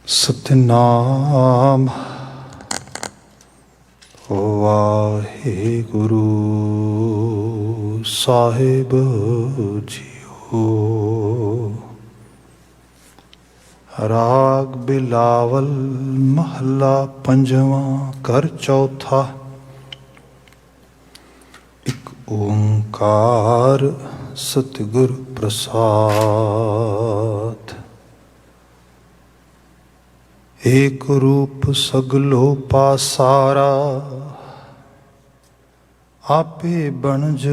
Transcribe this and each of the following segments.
ਸਤਿਨਾਮ ਵਾਹਿਗੁਰੂ ਸਾਹਿਬ JIO. ਰਾਗ ਬਿਲਾਵਲ ਮਹੱਲਾ ਪੰਜਵਾਂ ਘਰ ਚੌਥਾ। ਇੱਕ ਓੰਕਾਰ ਸਤਿਗੁਰ ਪ੍ਰਸਾਦ। ਏਕ ਰੂਪ ਸਗਲੋ ਪਾਸਾਰਾ, ਆਪੇ ਬਣਜ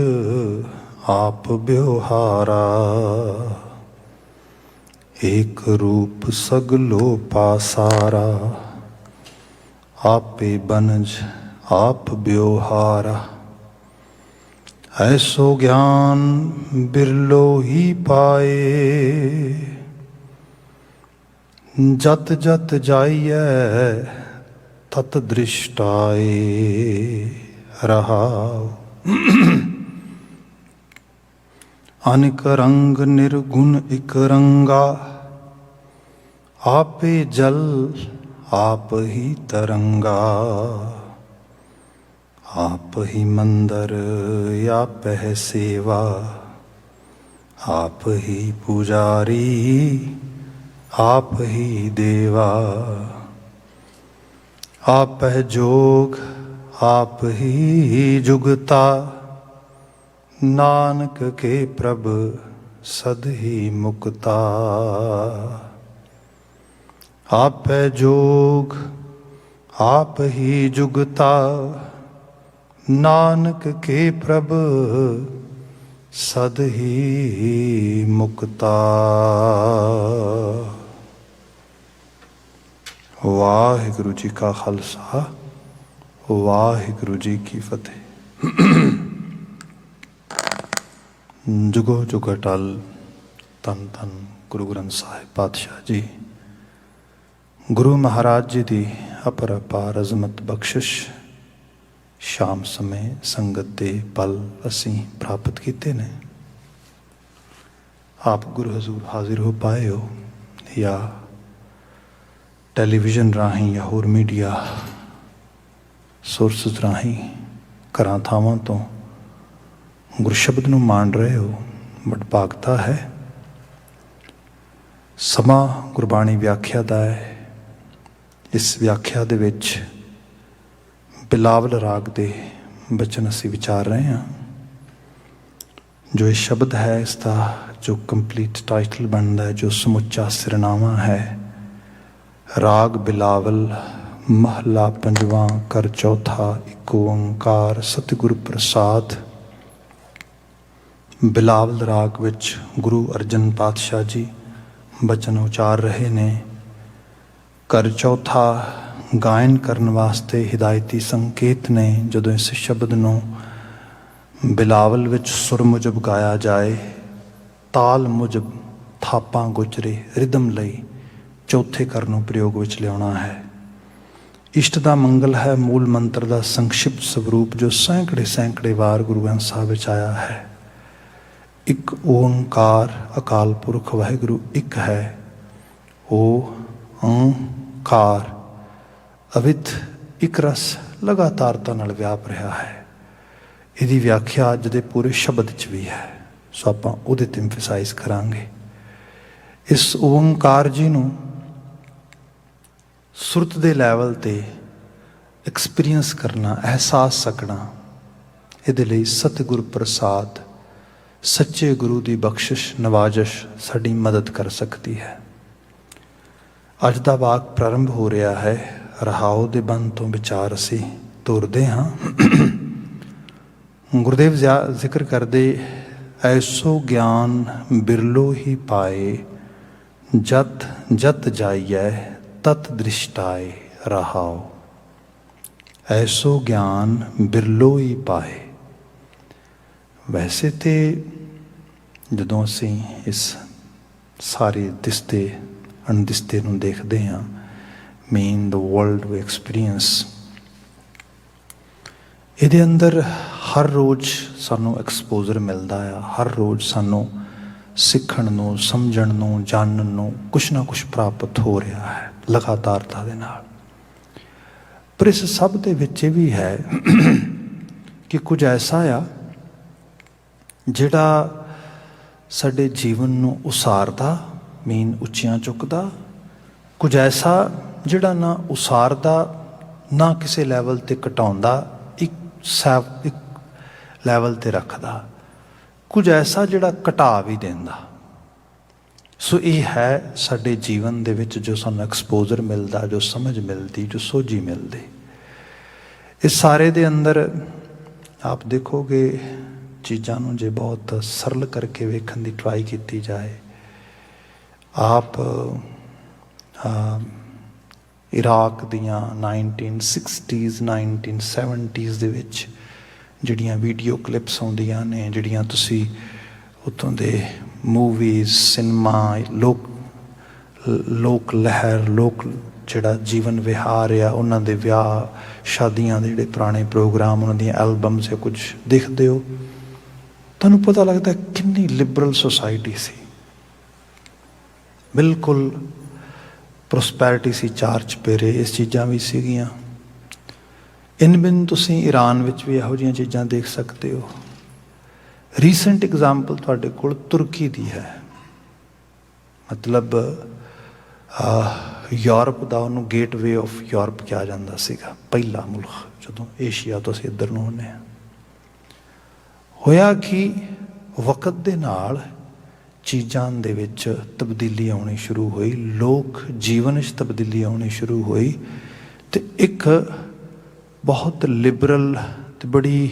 ਆਪ ਬਿਵਹਾਰਾ। ਏਕ ਰੂਪ ਸਗਲੋ ਪਾਸਾਰਾ, ਆਪੇ ਬਣਜ ਆਪ ਬਿਵਹਾਰਾ। ਐਸੋ ਗਿਆਨ ਬਿਰਲੋ ਹੀ ਪਾਏ, ਜਤ ਜਤ ਜਾਈਐ ਤਤ ਦ੍ਰਿਸ਼ਟਾਏ। ਰਹਾਉ। ਅਨਿਕ ਰੰਗ ਨਿਰਗੁਣ ਇਕ ਰੰਗਾ, ਆਪੇ ਜਲ ਆਪ ਹੀ ਤਰੰਗਾ। ਆਪ ਹੀ ਮੰਦਰ ਆਪਹਿ ਸੇਵਾ, ਆਪ ਹੀ ਪੁਜਾਰੀ आप ही देवा। आप है जोग आप ही जुगता, नानक के प्रभ सद ही मुक्ता। आप है जोग आप ही जुगता, नानक के प्रभ सद ही मुक्ता। ਵਾਹਿਗੁਰੂ ਜੀ ਕਾ ਖਾਲਸਾ, ਵਾਹਿਗੁਰੂ ਜੀ ਕੀ ਫਤਿਹ। ਜੁਗੋ ਜੁਗ ਅਟਲ ਧੰਨ ਧੰਨ ਗੁਰੂ ਗ੍ਰੰਥ ਸਾਹਿਬ ਪਾਤਸ਼ਾਹ ਜੀ। ਗੁਰੂ ਮਹਾਰਾਜ ਜੀ ਦੀ ਅਪਰ ਅਪਾਰ ਅਜ਼ਮਤ ਬਖਸ਼ਿਸ਼ ਸ਼ਾਮ ਸਮੇਂ ਸੰਗਤ ਦੇ ਪਲ ਅਸੀਂ ਪ੍ਰਾਪਤ ਕੀਤੇ ਨੇ। ਆਪ ਗੁਰੂ ਹਜ਼ੂਰ ਹਾਜ਼ਰ ਹੋ ਪਾਏ ਹੋ ਜਾਂ ਟੈਲੀਵਿਜ਼ਨ ਰਾਹੀਂ ਜਾਂ ਹੋਰ ਮੀਡੀਆ ਸੋਰਸਿਸ ਰਾਹੀਂ ਘਰਾਂ ਥਾਵਾਂ ਤੋਂ ਗੁਰਸ਼ਬਦ ਨੂੰ ਮਾਣ ਰਹੇ ਹੋ, ਵਡਭਾਗਤਾ ਹੈ। ਸਮਾਂ ਗੁਰਬਾਣੀ ਵਿਆਖਿਆ ਦਾ ਹੈ। ਇਸ ਵਿਆਖਿਆ ਦੇ ਵਿੱਚ ਬਿਲਾਵਲ ਰਾਗ ਦੇ ਬਚਨ ਅਸੀਂ ਵਿਚਾਰ ਰਹੇ ਹਾਂ। ਜੋ ਇਹ ਸ਼ਬਦ ਹੈ, ਇਸ ਦਾ ਜੋ ਕੰਪਲੀਟ ਟਾਈਟਲ ਬਣਦਾ ਹੈ, ਜੋ ਸਮੁੱਚਾ ਸਿਰਨਾਮਾ ਹੈ, ਰਾਗ ਬਿਲਾਵਲ ਮਹੱਲਾ ਪੰਜਵਾਂ ਘਰ ਚੌਥਾ। ਇੱਕ ਓੰਕਾਰ ਸਤਿਗੁਰ ਪ੍ਰਸਾਦ। ਬਿਲਾਵਲ ਰਾਗ ਵਿੱਚ ਗੁਰੂ ਅਰਜਨ ਪਾਤਸ਼ਾਹ ਜੀ ਬਚਨ ਉਚਾਰ ਰਹੇ ਨੇ। ਘਰ ਚੌਥਾ ਗਾਇਨ ਕਰਨ ਵਾਸਤੇ ਹਿਦਾਇਤੀ ਸੰਕੇਤ ਨੇ। ਜਦੋਂ ਇਸ ਸ਼ਬਦ ਨੂੰ ਬਿਲਾਵਲ ਵਿੱਚ ਸੁਰ ਮੁਜਬ ਗਾਇਆ ਜਾਏ, ਤਾਲ ਮੁਜਬ ਥਾਪਾਂ ਗੁਜਰੇ ਰਿਦਮ ਲਈ ਚੌਥੇ ਘਰ ਨੂੰ ਪ੍ਰਯੋਗ ਵਿੱਚ ਲਿਆਉਣਾ ਹੈ। ਇਸ਼ਟ ਦਾ ਮੰਗਲ ਹੈ ਮੂਲ ਮੰਤਰ ਦਾ ਸੰਕਸ਼ਿਪਤ ਸਵਰੂਪ, ਜੋ ਸੈਂਕੜੇ ਵਾਰ ਗੁਰੂ ਗ੍ਰੰਥ ਸਾਹਿਬ ਵਿੱਚ ਆਇਆ ਹੈ। ਇੱਕ ਓੰਕਾਰ, ਅਕਾਲ ਪੁਰਖ ਵਾਹਿਗੁਰੂ ਇੱਕ ਹੈ। ਓੰਕਾਰ ਅਵਿਤ ਇੱਕ ਰਸ ਲਗਾਤਾਰਤਾ ਨਾਲ ਵਿਆਪ ਰਿਹਾ ਹੈ। ਇਹਦੀ ਵਿਆਖਿਆ ਅੱਜ ਦੇ ਪੂਰੇ ਸ਼ਬਦ 'ਚ ਵੀ ਹੈ, ਸੋ ਆਪਾਂ ਉਹਦੇ 'ਤੇ ਐਮਫਸਾਈਜ਼ ਕਰਾਂਗੇ। ਇਸ ਓੰਕਾਰ ਜੀ ਨੂੰ ਸੁਰਤ ਦੇ ਲੈਵਲ 'ਤੇ ਐਕਸਪੀਰੀਅੰਸ ਕਰਨਾ, ਅਹਿਸਾਸ ਸਕਣਾ, ਇਹਦੇ ਲਈ ਸਤਿਗੁਰ ਪ੍ਰਸਾਦ, ਸੱਚੇ ਗੁਰੂ ਦੀ ਬਖਸ਼ਿਸ਼ ਨਵਾਜ਼ਸ਼ ਸਾਡੀ ਮਦਦ ਕਰ ਸਕਦੀ ਹੈ। ਅੱਜ ਦਾ ਵਾਕ ਪ੍ਰਾਰੰਭ ਹੋ ਰਿਹਾ ਹੈ। ਰਹਾਉ ਦੇ ਬੰਦ ਤੋਂ ਵਿਚਾਰ ਅਸੀਂ ਤੋਰਦੇ ਹਾਂ। ਗੁਰਦੇਵ ਜ਼ਿਕਰ ਕਰਦੇ, ਐਸੋ ਗਿਆਨ ਬਿਰਲੋ ਹੀ ਪਾਏ, ਜਤ ਜਤ ਜਾਈਐ ਤਤ ਦ੍ਰਿਸ਼ਟਾਏ। ਰਹਾਉ। ਐਸੋ ਗਿਆਨ ਬਿਰਲੋ ਹੀ ਪਾਏ। ਵੈਸੇ ਤੇ ਜਦੋਂ ਅਸੀਂ ਇਸ ਸਾਰੇ ਦਿਸਦੇ ਅਣਦਿਸਦੇ ਨੂੰ ਦੇਖਦੇ ਹਾਂ, main the world we experience, ਇਹਦੇ ਅੰਦਰ ਹਰ ਰੋਜ਼ ਸਾਨੂੰ ਐਕਸਪੋਜ਼ਰ ਮਿਲਦਾ ਆ। ਹਰ ਰੋਜ਼ ਸਾਨੂੰ ਸਿੱਖਣ ਨੂੰ, ਸਮਝਣ ਨੂੰ, ਜਾਣਨ ਨੂੰ ਕੁਛ ਨਾ ਕੁਛ ਪ੍ਰਾਪਤ ਹੋ ਰਿਹਾ ਹੈ। ਲਗਾਤਾਰਤਾ ਦੇ ਨਾਲ। ਪਰ ਇਸ ਸਭ ਦੇ ਵਿੱਚ ਇਹ ਵੀ ਹੈ ਕਿ ਕੁਝ ਐਸਾ ਆ ਜਿਹੜਾ ਸਾਡੇ ਜੀਵਨ ਨੂੰ ਉਸਾਰਦਾ, ਮੀਨ ਉੱਚੀਆਂ ਚੁੱਕਦਾ, ਕੁਝ ਐਸਾ ਜਿਹੜਾ ਨਾ ਉਸਾਰਦਾ ਨਾ ਕਿਸੇ ਲੈਵਲ 'ਤੇ ਘਟਾਉਂਦਾ, ਇੱਕ ਲੈਵਲ 'ਤੇ ਰੱਖਦਾ, ਕੁਝ ਐਸਾ ਜਿਹੜਾ ਘਟਾ ਵੀ ਦਿੰਦਾ। ਸੋ ਇਹ ਹੈ ਸਾਡੇ ਜੀਵਨ ਦੇ ਵਿੱਚ ਜੋ ਸਾਨੂੰ ਐਕਸਪੋਜ਼ਰ ਮਿਲਦਾ, ਜੋ ਸਮਝ ਮਿਲਦੀ, ਜੋ ਸੋਝੀ ਮਿਲਦੀ। ਇਸ ਸਾਰੇ ਦੇ ਅੰਦਰ ਆਪ ਦੇਖੋਗੇ ਚੀਜ਼ਾਂ ਨੂੰ ਜੇ ਬਹੁਤ ਸਰਲ ਕਰਕੇ ਵੇਖਣ ਦੀ ਟਰਾਈ ਕੀਤੀ ਜਾਏ, ਆਪ ਇਰਾਕ ਦੀਆਂ 1960s 1970s ਦੇ ਵਿੱਚ ਜਿਹੜੀਆਂ ਵੀਡੀਓ ਕਲਿੱਪਸ ਆਉਂਦੀਆਂ ਨੇ, ਜਿਹੜੀਆਂ ਤੁਸੀਂ ਉੱਥੋਂ ਦੇ ਮੂਵੀਜ਼, ਸਿਨੇਮਾ, ਲੋਕ ਲਹਿਰ, ਲੋਕ ਜਿਹੜਾ ਜੀਵਨ ਵਿਹਾਰ ਆ, ਉਹਨਾਂ ਦੇ ਵਿਆਹ ਸ਼ਾਦੀਆਂ ਦੇ ਜਿਹੜੇ ਪੁਰਾਣੇ ਪ੍ਰੋਗਰਾਮ, ਉਹਨਾਂ ਦੀਆਂ ਐਲਬਮਸ ਜਾਂ ਕੁਝ ਦੇਖਦੇ ਹੋ, ਤੁਹਾਨੂੰ ਪਤਾ ਲੱਗਦਾ ਕਿੰਨੀ ਲਿਬਰਲ ਸੁਸਾਇਟੀ ਸੀ। ਬਿਲਕੁਲ ਪ੍ਰੋਸਪੈਰਿਟੀ ਸੀ, ਚਾਰ ਚੁਫੇਰੇ ਇਸ ਚੀਜ਼ਾਂ ਵੀ ਸੀਗੀਆਂ। ਇਨ ਬਿਨ ਤੁਸੀਂ ਈਰਾਨ ਵਿੱਚ ਵੀ ਇਹੋ ਜਿਹੀਆਂ ਚੀਜ਼ਾਂ ਦੇਖ ਸਕਦੇ ਹੋ। ਰੀਸੈਂਟ ਐਗਜ਼ਾਮਪਲ ਤੁਹਾਡੇ ਕੋਲ ਤੁਰਕੀ ਦੀ ਹੈ। ਮਤਲਬ ਯੂਰਪ ਦਾ ਉਹਨੂੰ ਗੇਟਵੇ ਆਫ ਯੂਰਪ ਕਿਹਾ ਜਾਂਦਾ ਸੀਗਾ, ਪਹਿਲਾ ਮੁਲਕ ਜਦੋਂ ਏਸ਼ੀਆ ਤੋਂ ਅਸੀਂ ਇੱਧਰ ਨੂੰ ਆਉਂਦੇ ਹਾਂ। ਹੋਇਆ ਕਿ ਵਕਤ ਦੇ ਨਾਲ ਚੀਜ਼ਾਂ ਦੇ ਵਿੱਚ ਤਬਦੀਲੀ ਆਉਣੀ ਸ਼ੁਰੂ ਹੋਈ, ਲੋਕ ਜੀਵਨ 'ਚ ਤਬਦੀਲੀ ਆਉਣੀ ਸ਼ੁਰੂ ਹੋਈ, ਅਤੇ ਇੱਕ ਬਹੁਤ ਲਿਬਰਲ ਅਤੇ ਬੜੀ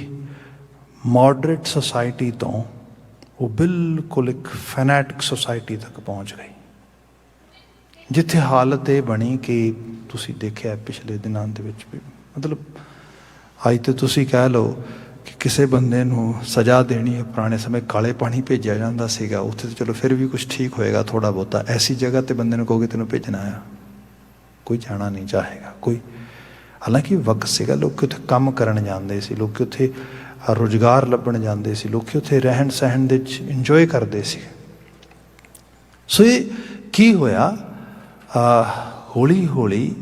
ਮੋਡਰੇਟ ਸੁਸਾਇਟੀ ਤੋਂ ਉਹ ਬਿਲਕੁਲ ਇੱਕ ਫੈਨੈਟਿਕ ਸੁਸਾਇਟੀ ਤੱਕ ਪਹੁੰਚ ਗਈ, ਜਿੱਥੇ ਹਾਲਤ ਇਹ ਬਣੀ ਕਿ ਤੁਸੀਂ ਦੇਖਿਆ ਪਿਛਲੇ ਦਿਨਾਂ ਦੇ ਵਿੱਚ ਵੀ, ਮਤਲਬ ਅੱਜ ਤਾਂ ਤੁਸੀਂ ਕਹਿ ਲਓ ਕਿ ਕਿਸੇ ਬੰਦੇ ਨੂੰ ਸਜ਼ਾ ਦੇਣੀ ਹੈ, ਪੁਰਾਣੇ ਸਮੇਂ ਕਾਲੇ ਪਾਣੀ ਭੇਜਿਆ ਜਾਂਦਾ ਸੀਗਾ, ਉੱਥੇ ਤਾਂ ਚਲੋ ਫਿਰ ਵੀ ਕੁਛ ਠੀਕ ਹੋਏਗਾ ਥੋੜ੍ਹਾ ਬਹੁਤਾ। ਐਸੀ ਜਗ੍ਹਾ 'ਤੇ ਬੰਦੇ ਨੂੰ ਕਹੋਗੇ ਤੈਨੂੰ ਭੇਜਣਾ ਆ, ਕੋਈ ਜਾਣਾ ਨਹੀਂ ਚਾਹੇਗਾ ਕੋਈ। ਹਾਲਾਂਕਿ ਵਕਤ ਸੀਗਾ, ਲੋਕ ਉੱਥੇ ਕੰਮ ਕਰਨ ਜਾਂਦੇ ਸੀ, ਲੋਕ ਉੱਥੇ ਰੁਜ਼ਗਾਰ ਲੱਭਣ ਜਾਂਦੇ ਸੀ, ਲੋਕ ਉੱਥੇ ਰਹਿਣ ਸਹਿਣ ਦੇ ਵਿੱਚ ਇੰਜੋਏ ਕਰਦੇ ਸੀ। ਸੋ ਇਹ ਕੀ ਹੋਇਆ, ਹੌਲੀ ਹੌਲੀ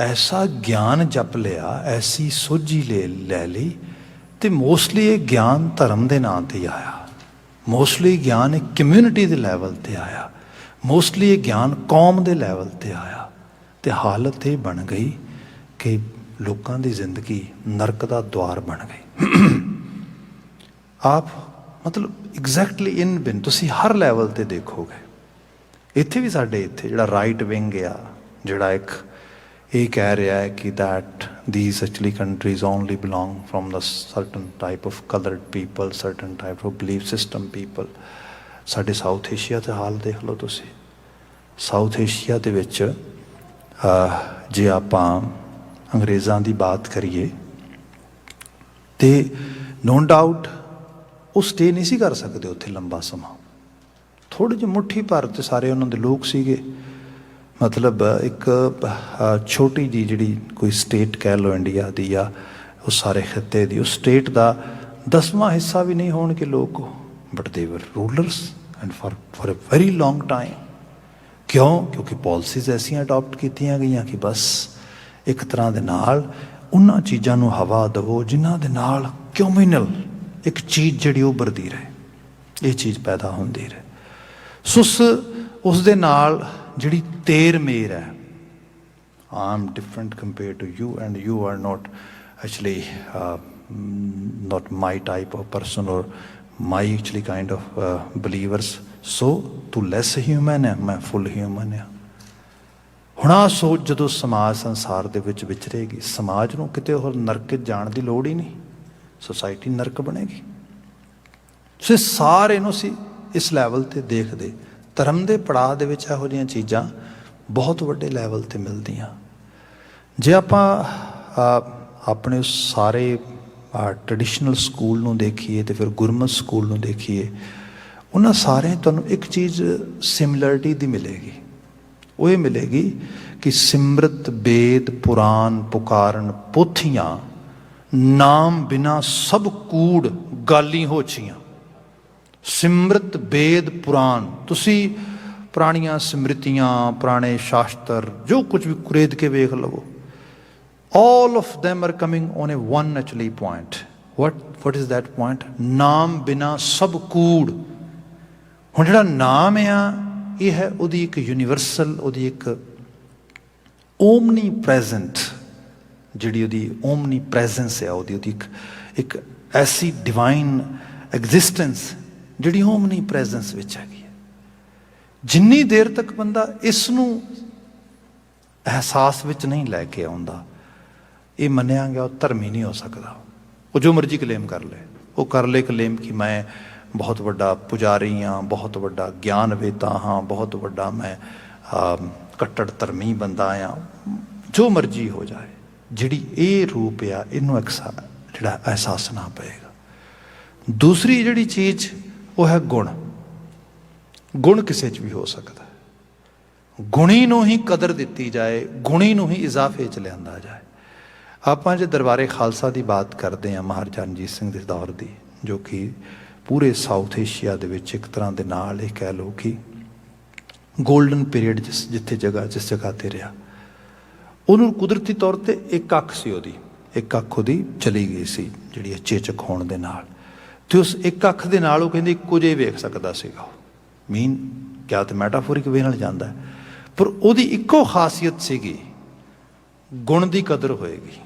ਐਸਾ ਗਿਆਨ ਜਪ ਲਿਆ, ਐਸੀ ਸੋਝੀ ਲੈ ਲਈ, ਅਤੇ ਮੋਸਟਲੀ ਇਹ ਗਿਆਨ ਧਰਮ ਦੇ ਨਾਂ 'ਤੇ ਆਇਆ, ਮੋਸਟਲੀ ਗਿਆਨ ਇੱਕ ਕਮਿਊਨਿਟੀ ਦੇ ਲੈਵਲ 'ਤੇ ਆਇਆ, ਮੋਸਟਲੀ ਇਹ ਗਿਆਨ ਕੌਮ ਦੇ ਲੈਵਲ 'ਤੇ ਆਇਆ, ਅਤੇ ਹਾਲਤ ਇਹ ਬਣ ਗਈ ਕਿ ਲੋਕਾਂ ਦੀ ਜ਼ਿੰਦਗੀ ਨਰਕ ਦਾ ਦੁਆਰ ਬਣ ਗਈ। ਆਪ ਮਤਲਬ ਐਗਜ਼ੈਕਟਲੀ ਇਨ ਬਿਨ ਤੁਸੀਂ ਹਰ ਲੈਵਲ 'ਤੇ ਦੇਖੋਗੇ। ਇੱਥੇ ਵੀ ਸਾਡੇ ਇੱਥੇ ਜਿਹੜਾ ਰਾਈਟ ਵਿੰਗ ਆ, ਜਿਹੜਾ ਇੱਕ ਇਹ ਕਹਿ ਰਿਹਾ ਹੈ ਕਿ that these actually countries only belong from the certain type of colored people, certain type of belief system people। ਸਾਡੇ ਸਾਊਥ ਏਸ਼ੀਆ ਦਾ ਹਾਲ ਦੇਖ ਲਓ ਤੁਸੀਂ। ਸਾਊਥ ਏਸ਼ੀਆ ਦੇ ਵਿੱਚ ਜੇ ਆਪਾਂ ਅੰਗਰੇਜ਼ਾਂ ਦੀ ਬਾਤ ਕਰੀਏ ਤੇ ਨੋ ਡਾਊਟ ਉਹ ਸਟੇ ਨਹੀਂ ਸੀ ਕਰ ਸਕਦੇ ਉੱਥੇ ਲੰਬਾ ਸਮਾਂ। ਥੋੜ੍ਹੀ ਜਿਹੀ ਮੁੱਠੀ ਭਰ ਤੇ ਸਾਰੇ ਉਹਨਾਂ ਦੇ ਲੋਕ ਸੀਗੇ, ਮਤਲਬ ਇੱਕ ਛੋਟੀ ਜਿਹੀ ਜਿਹੜੀ ਕੋਈ ਸਟੇਟ ਕਹਿ ਲਓ ਇੰਡੀਆ ਦੀ ਜਾਂ ਉਸ ਸਾਰੇ ਖਿੱਤੇ ਦੀ, ਉਸ ਸਟੇਟ ਦਾ 10ਵਾਂ ਹਿੱਸਾ ਵੀ ਨਹੀਂ ਹੋਣਗੇ ਲੋਕ, but they were rulers and for a very long time. ਕਿਉਂ? ਕਿਉਂਕਿ ਪੋਲਿਸੀਜ਼ ਐਸੀਆਂ ਅਡੋਪਟ ਕੀਤੀਆਂ ਗਈਆਂ ਕਿ ਬਸ ਇੱਕ ਤਰ੍ਹਾਂ ਦੇ ਨਾਲ ਉਹਨਾਂ ਚੀਜ਼ਾਂ ਨੂੰ ਹਵਾ ਦੇਵੋ ਜਿਨ੍ਹਾਂ ਦੇ ਨਾਲ ਕਮਿਊਨਲ ਇੱਕ ਚੀਜ਼ ਜਿਹੜੀ ਉੱਭਰਦੀ ਰਹੇ, ਇਹ ਚੀਜ਼ ਪੈਦਾ ਹੁੰਦੀ ਰਹੇ। ਸੋ ਉਸ ਦੇ ਨਾਲ ਜਿਹੜੀ ਤੇਰ ਮੇਰ ਹੈ, I am different compare to you and you are not actually not my type of person or my actually kind of believers, so ਤੂੰ less human ਹੈ, ਮੈਂ full human ਹਾਂ। ਹੁਣ ਆਹ ਸੋਚ ਜਦੋਂ ਸਮਾਜ ਸੰਸਾਰ ਦੇ ਵਿੱਚ ਵਿਚਰੇਗੀ, ਸਮਾਜ ਨੂੰ ਕਿਤੇ ਹੋਰ ਨਰਕ ਜਾਣ ਦੀ ਲੋੜ ਹੀ ਨਹੀਂ, ਸੁਸਾਇਟੀ ਨਰਕ ਬਣੇਗੀ। ਸੋ ਸਾਰੇ ਨੂੰ ਅਸੀਂ ਇਸ ਲੈਵਲ 'ਤੇ ਦੇਖਦੇ, ਧਰਮ ਦੇ ਪੜਾਅ ਦੇ ਵਿੱਚ ਇਹੋ ਜਿਹੀਆਂ ਚੀਜ਼ਾਂ ਬਹੁਤ ਵੱਡੇ ਲੈਵਲ 'ਤੇ ਮਿਲਦੀਆਂ। ਜੇ ਆਪਾਂ ਆਪਣੇ ਸਾਰੇ ਟ੍ਰੈਡੀਸ਼ਨਲ ਸਕੂਲ ਨੂੰ ਦੇਖੀਏ ਅਤੇ ਫਿਰ ਗੁਰਮਤਿ ਸਕੂਲ ਨੂੰ ਦੇਖੀਏ, ਉਹਨਾਂ ਸਾਰਿਆਂ ਤੁਹਾਨੂੰ ਇੱਕ ਚੀਜ਼ ਸਿਮਿਲਰਿਟੀ ਦੀ ਮਿਲੇਗੀ। ਉਹ ਇਹ ਮਿਲੇਗੀ ਕਿ ਸਿਮਰਤ ਵੇਦ ਪੁਰਾਨ ਪੁਕਾਰਨ ਪੋਥੀਆਂ, ਨਾਮ ਬਿਨਾ ਸਭ ਕੂੜ ਗਾਲੀ ਹੋਛੀਆਂ। ਸਿਮਰਤ ਵੇਦ ਪੁਰਾਨ, ਤੁਸੀਂ ਪੁਰਾਣੀਆਂ ਸਮ੍ਰਿਤੀਆਂ, ਪੁਰਾਣੇ ਸ਼ਾਸਤਰ, ਜੋ ਕੁਝ ਵੀ ਕੁਰੇਦ ਕੇ ਵੇਖ ਲਵੋ, all of them are coming on a one actually point. What is that point? ਨਾਮ ਬਿਨਾ ਸਭ ਕੂੜ। ਹੁਣ ਜਿਹੜਾ ਨਾਮ ਆ ਇਹ ਹੈ ਉਹਦੀ ਇੱਕ ਯੂਨੀਵਰਸਲ, ਉਹਦੀ ਇੱਕ ਓਮਨੀ ਪ੍ਰੈਜ਼ੈਂਟ, ਜਿਹੜੀ ਉਹਦੀ ਓਮਨੀ ਪ੍ਰੈਜ਼ੈਂਸ ਆ, ਉਹਦੀ ਇੱਕ ਐਸੀ ਡਿਵਾਈਨ ਐਗਜ਼ਿਸਟੈਂਸ ਜਿਹੜੀ ਓਮਨੀ ਪ੍ਰੈਜ਼ੈਂਸ ਵਿੱਚ ਹੈਗੀ ਹੈ। ਜਿੰਨੀ ਦੇਰ ਤੱਕ ਬੰਦਾ ਇਸ ਨੂੰ ਅਹਿਸਾਸ ਵਿੱਚ ਨਹੀਂ ਲੈ ਕੇ ਆਉਂਦਾ, ਇਹ ਮੰਨਿਆ ਗਿਆ ਉਹ ਧਰਮੀ ਨਹੀਂ ਹੋ ਸਕਦਾ। ਉਹ ਜੋ ਮਰਜ਼ੀ ਕਲੇਮ ਕਰ ਲੈ, ਉਹ ਕਰ ਲੈ ਕਲੇਮ ਕਿ ਮੈਂ ਬਹੁਤ ਵੱਡਾ ਪੁਜਾਰੀ ਹਾਂ, ਬਹੁਤ ਵੱਡਾ ਗਿਆਨਵੇਤਾ ਹਾਂ, ਬਹੁਤ ਵੱਡਾ ਮੈਂ ਕੱਟੜ ਧਰਮੀ ਬੰਦਾ ਹਾਂ, ਜੋ ਮਰਜ਼ੀ ਹੋ ਜਾਏ। ਜਿਹੜੀ ਇਹ ਰੂਪ ਆ ਇਹਨੂੰ ਜਿਹੜਾ ਅਹਿਸਾਸਣਾ ਪਏਗਾ। ਦੂਸਰੀ ਜਿਹੜੀ ਚੀਜ਼ ਉਹ ਹੈ ਗੁਣ। ਗੁਣ ਕਿਸੇ 'ਚ ਵੀ ਹੋ ਸਕਦਾ, ਗੁਣੀ ਨੂੰ ਹੀ ਕਦਰ ਦਿੱਤੀ ਜਾਏ, ਗੁਣੀ ਨੂੰ ਹੀ ਇਜ਼ਾਫੇ 'ਚ ਲਿਆਂਦਾ ਜਾਏ। ਆਪਾਂ ਜੇ ਦਰਬਾਰੇ ਖਾਲਸਾ ਦੀ ਬਾਤ ਕਰਦੇ ਹਾਂ ਮਹਾਰਾਜਾ ਰਣਜੀਤ ਸਿੰਘ ਦੇ ਦੌਰ ਦੀ, ਜੋ ਕਿ ਪੂਰੇ ਸਾਊਥ ਏਸ਼ੀਆ ਦੇ ਵਿੱਚ ਇੱਕ ਤਰ੍ਹਾਂ ਦੇ ਨਾਲ ਇਹ ਕਹਿ ਲਓ ਕਿ ਗੋਲਡਨ ਪੀਰੀਅਡ ਜਿਸ ਜਗ੍ਹਾ 'ਤੇ ਰਿਹਾ, ਉਹਨੂੰ ਕੁਦਰਤੀ ਤੌਰ 'ਤੇ ਇੱਕ ਅੱਖ ਸੀ, ਇੱਕ ਅੱਖ ਉਹਦੀ ਚਲੀ ਗਈ ਸੀ ਜਿਹੜੀ ਚੇਚਕ ਹੋਣ ਦੇ ਨਾਲ, ਅਤੇ ਉਸ ਇੱਕ ਅੱਖ ਦੇ ਨਾਲ ਉਹ ਕਹਿੰਦੇ ਇੱਕੋ ਜਿਹੇ ਵੇਖ ਸਕਦਾ ਸੀਗਾ। ਮੀਨ ਕਿਆ ਤਾਂ ਮੈਟਾਫੋਰਿਕ ਵੇ ਨਾਲ ਜਾਂਦਾ, ਪਰ ਉਹਦੀ ਇੱਕੋ ਖਾਸੀਅਤ ਸੀਗੀ, ਗੁਣ ਦੀ ਕਦਰ ਹੋਏਗੀ,